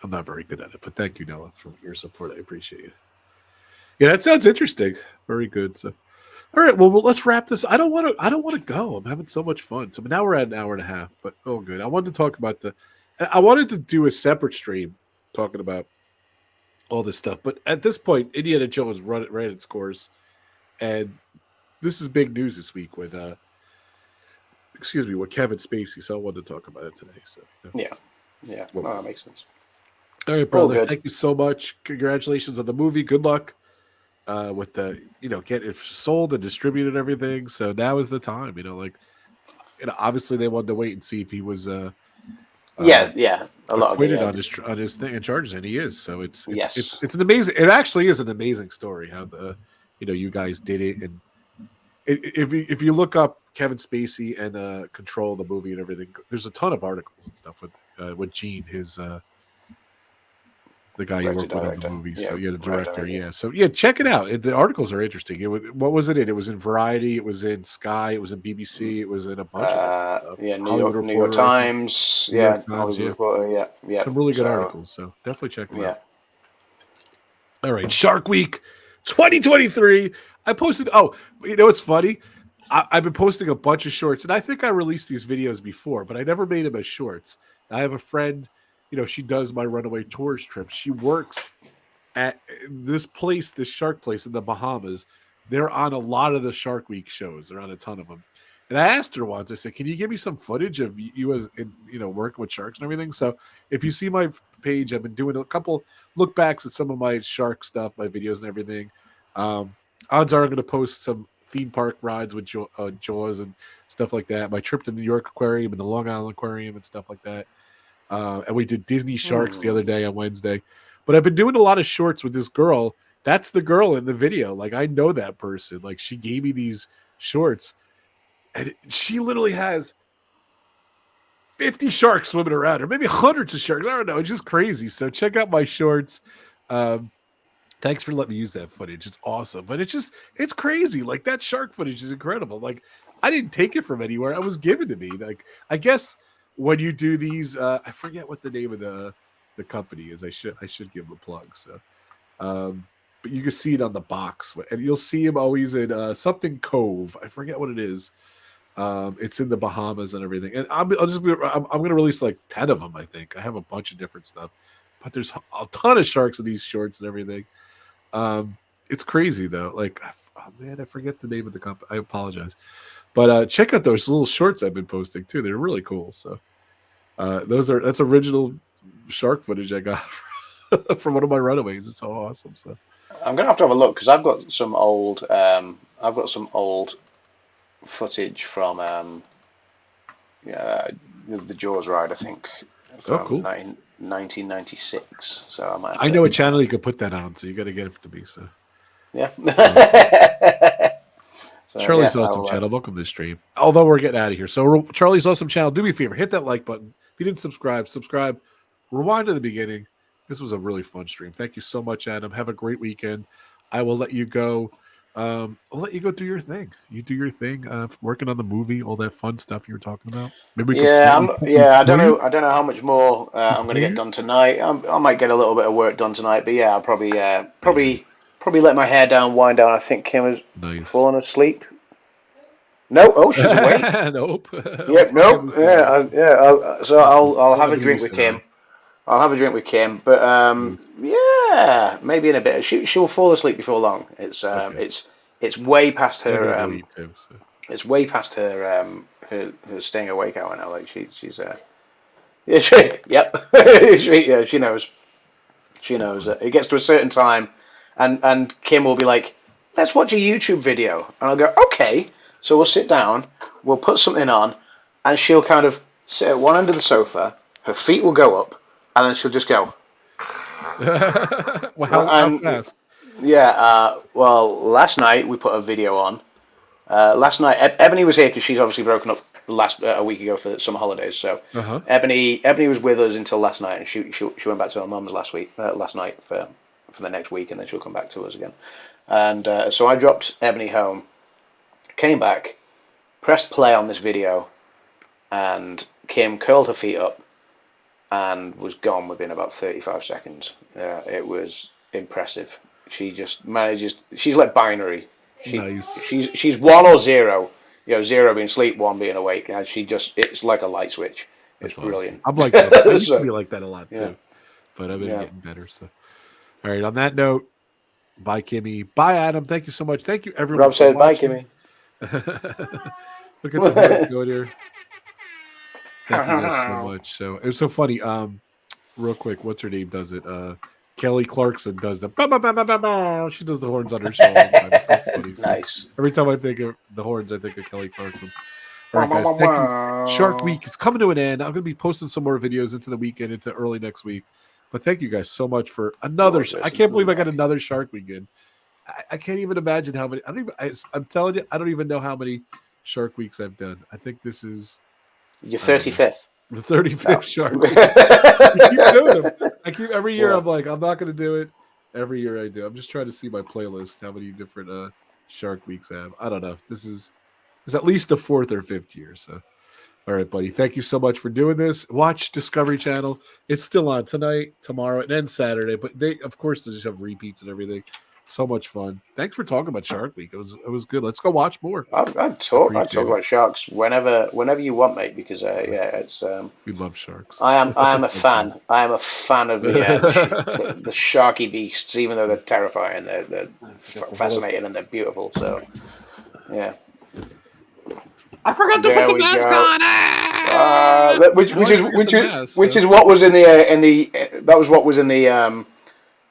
I'm not very good at it. But thank you, Noah, for your support. I appreciate it. Yeah, that sounds interesting. Very good. So, all right. Well, let's wrap this. I don't want to go. I'm having so much fun. So now we're at an hour and a half. But good. I wanted to talk about I wanted to do a separate stream talking about all this stuff. But at this point, Indiana Jones ran its course, and this is big news this week with with Kevin Spacey. So I wanted to talk about it today. So yeah. That makes sense. All right, brother. Thank you so much. Congratulations on the movie. Good luck. With the get it sold and distributed and everything. So now is the time. Obviously they wanted to wait and see if he was a lot acquitted on his thing and charges, and he is. So it's an amazing. It actually is an amazing story how you guys did it, and if you look up Kevin Spacey and Control, the movie and everything, there's a ton of articles and stuff with Gene, his the guy you worked with on the movie. So the director. Yeah. So check it out. The articles are interesting. What was it in? It was in Variety. It was in Sky. It was in BBC. It was in a bunch of stuff. Yeah, New York Times. New York Times, Hollywood Reporter. Yeah. Some really good articles. So definitely check them out. Yeah. All right, Shark Week 2023. I posted. Oh, you know what's funny? I've been posting a bunch of shorts, and I think I released these videos before, but I never made them as shorts. I have a friend. She does my runaway tourist trips. She works at this place, this shark place in the Bahamas. They're on a lot of the Shark Week shows. They're on a ton of them. And I asked her once, I said, can you give me some footage of you as, working with sharks and everything? So if you see my page, I've been doing a couple look backs at some of my shark stuff, my videos and everything. Odds are I'm going to post some theme park rides with Jaws and stuff like that. My trip to New York Aquarium and the Long Island Aquarium and stuff like that. And we did Disney Sharks the other day on Wednesday. But I've been doing a lot of shorts with this girl. That's the girl in the video. Like, I know that person. Like, she gave me these shorts. And she literally has 50 sharks swimming around her. Maybe hundreds of sharks. I don't know. It's just crazy. So check out my shorts. Thanks for letting me use that footage. It's awesome. But it's crazy. Like, that shark footage is incredible. Like, I didn't take it from anywhere. It was given to me. Like, I guess when you do these, I forget what the name of the company is. I should give them a plug. So, but you can see it on the box, and you'll see him always in something Cove. I forget what it is. It's in the Bahamas and everything. And I'm going to release like 10 of them. I think I have a bunch of different stuff, but there's a ton of sharks in these shorts and everything. It's crazy though. Like, oh man, I forget the name of the company. I apologize. But check out those little shorts I've been posting too. They're really cool. So that's original shark footage I got from one of my runaways. It's so awesome. So I'm gonna have to have a look because I've got some old footage from the Jaws ride, I think. Oh, cool. 1996. So I know a channel you could put that on. So you got to get it to me. So yeah. Charlie's Awesome Channel. Welcome to the stream. Although we're getting out of here. So Charlie's Awesome Channel, do me a favor. Hit that like button. If you didn't subscribe. Rewind to the beginning. This was a really fun stream. Thank you so much, Adam. Have a great weekend. I will let you go. I'll let you go do your thing. You do your thing. Working on the movie, all that fun stuff you were talking about. Maybe I don't know how much more I'm going to get done tonight. I might get a little bit of work done tonight, but yeah, I'll probably let my hair down, wind down. I think Kim has fallen asleep. No, oh, she's awake. Nope. Yep, nope. So I'll have a drink with Kim. I'll have a drink with Kim, but yeah, maybe in a bit. She will fall asleep before long. It's way past her. It's way past her staying awake hour now. Like she's yep. She knows. She knows. It gets to a certain time, and Kim will be like, "Let's watch a YouTube video," and I'll go, "Okay." So we'll sit down, we'll put something on, and she'll kind of sit at one end of the sofa. Her feet will go up, and then she'll just go. Well, how fast? Yeah. Well, last night we put a video on. Last night, Ebony was here because she's obviously broken up a week ago for the summer holidays. So Ebony was with us until last night, and she went back to her mum's last night for the next week, and then she'll come back to us again. And so I dropped Ebony home, came back, pressed play on this video, and Kim curled her feet up and was gone within about 35 seconds. It was impressive. She just manages. She's like binary. Nice. She's 1 or 0. 0 being sleep, 1 being awake. And it's like a light switch. It's brilliant. I'm like that. I used to be like that a lot too, but I've been getting better. So, all right. On that note, bye, Kimmy. Bye, Adam. Thank you so much. Thank you, everyone. Rob said bye, Kimmy. Look at the video go there. Thank you guys so much. So it was so funny. Real quick, what's her name does it? Kelly Clarkson does the bah, bah, bah, bah, bah, bah. She does the horns on her show all the time. It's so funny. Nice. So every time I think of the horns, I think of Kelly Clarkson. All right, guys. Thank you. Shark Week is coming to an end. I'm going to be posting some more videos into the weekend, into early next week. But thank you guys so much for another. I can't believe I got another Shark Weekend. I can't even imagine how many. I'm telling you, I don't even know how many Shark Weeks I've done. I think this is your 35th. The 35th Shark Week. I keep doing them. Every year. Yeah. I'm like, I'm not going to do it. Every year I do. I'm just trying to see my playlist, how many different Shark Weeks I have. I don't know. This is at least the 4th or 5th year. So, all right, buddy. Thank you so much for doing this. Watch Discovery Channel. It's still on tonight, tomorrow, and then Saturday. But they, of course, they just have repeats and everything. So much fun. Thanks for talking about Shark Week. It was good. Let's go watch more. I'd talk about sharks whenever you want, mate. Because it's we love sharks. I am a fan. I am a fan of the sharky beasts, even though they're terrifying. They're fascinating and they're beautiful. So yeah. I forgot to put the mask on. Which is what was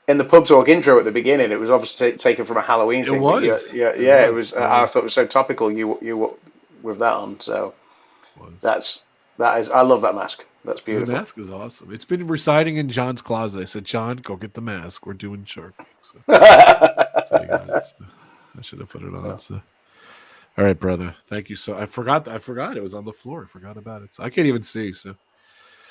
in the pub talk intro at the beginning. It was obviously taken from a Halloween thing. It was. It was. I thought it was so topical. You with that on. So that is. I love that mask. That's beautiful. The mask is awesome. It's been residing in John's closet. I said, John, go get the mask. We're doing Shark Week. So I got it. So I should have put it on. So. All right, brother. Thank you. I forgot. It was on the floor. I forgot about it. So I can't even see. So.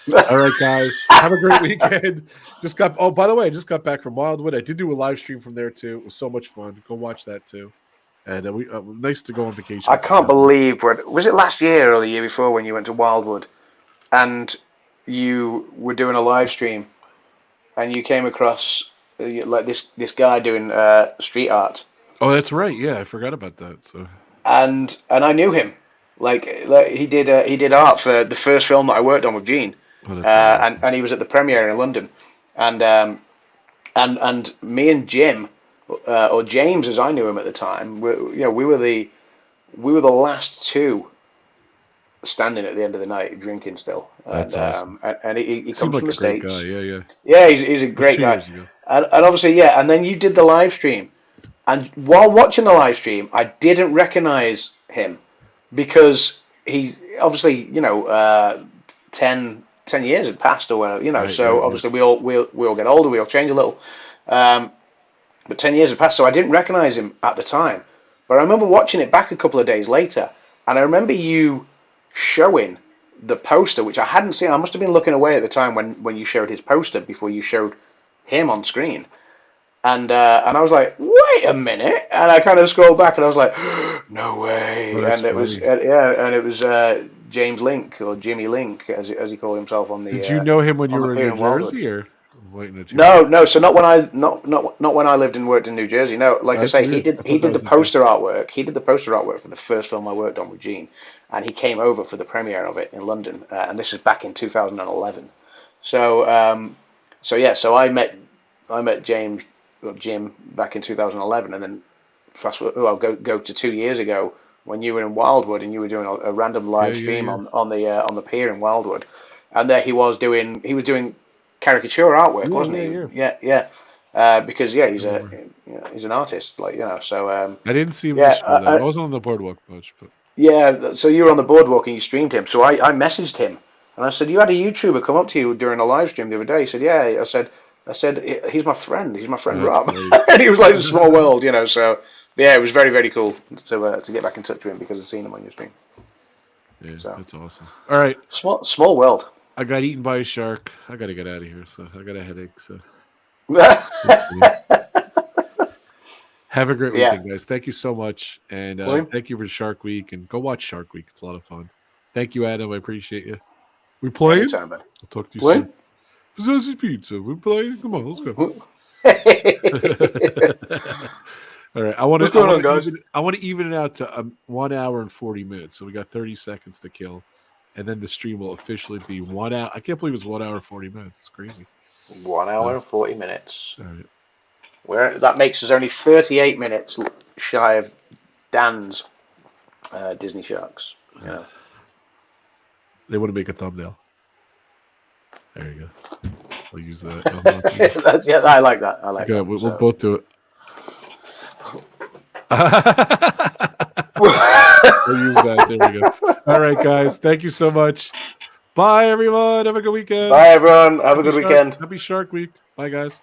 All right, guys. Have a great weekend. By the way, I just got back from Wildwood. I did do a live stream from there too. It was so much fun. Go watch that too. And we nice to go on vacation. I can't believe was it last year or the year before when you went to Wildwood, and you were doing a live stream, and you came across like this guy doing street art. Oh, that's right. Yeah, I forgot about that. So. And I knew him. Like he did art for the first film that I worked on with Gene. And he was at the premiere in London, and me and Jim, or James as I knew him at the time, we were the last two standing at the end of the night drinking still. That's awesome. And he seemed comes like from the a great States. guy. Yeah, he's a great guy. And obviously, and then you did the live stream, and while watching the live stream, I didn't recognize him because he obviously 10 years had passed or whatever, obviously we all get older, we all change a little, but 10 years had passed, so I didn't recognize him at the time. But I remember watching it back a couple of days later, and I remember you showing the poster, which I hadn't seen. I must have been looking away at the time when you showed his poster before you showed him on screen. And I was like, wait a minute, and I kind of scrolled back, and I was like, no way. And it was it was James Link, or Jimmy Link, as he called himself on the. Did you know him when you were in New Jersey, or No. So not when I lived and worked in New Jersey. No, like I say, he did the poster artwork. He did the poster artwork for the first film I worked on with Gene, and he came over for the premiere of it in London, and this is back in 2011. So I met Jim back in 2011, and then I'll go to 2 years ago when you were in Wildwood and you were doing a random live stream on the pier in Wildwood, and there he was doing caricature artwork, wasn't he? Yeah. Because he's an artist, So I didn't see much. I wasn't on the boardwalk much, but so you were on the boardwalk and you streamed him. So I messaged him and I said, you had a YouTuber come up to you during a live stream the other day. He said, yeah. I said, he's my friend. He's my friend Rob. And he was like, it's a small world, So yeah, it was very, very cool to get back in touch with him because I've seen him on your stream. Yeah, so. That's awesome. All right, small world. I got eaten by a shark. I got to get out of here, so I got a headache. So have a great weekend, guys. Thank you so much, and thank you for Shark Week. And go watch Shark Week; it's a lot of fun. Thank you, Adam. I appreciate you. We playing? I'll talk to you soon. Fazozzi's Pizza. We playing? Come on, let's go. All right, I want to even it out to 1 hour and 40 minutes. So we got 30 seconds to kill, and then the stream will officially be 1 hour. I can't believe it's 1 hour and 40 minutes. It's crazy. 1 hour and 40 minutes. All right. That makes us only 38 minutes shy of Dan's Disney Sharks. Yeah. They want to make a thumbnail. There you go. I'll use that. I like that. I like that. We'll both do it. We'll use that. There we go. All right, guys. Thank you so much. Bye, everyone. Have a good weekend. Bye, everyone. Have a good weekend. Happy Shark Week. Bye, guys.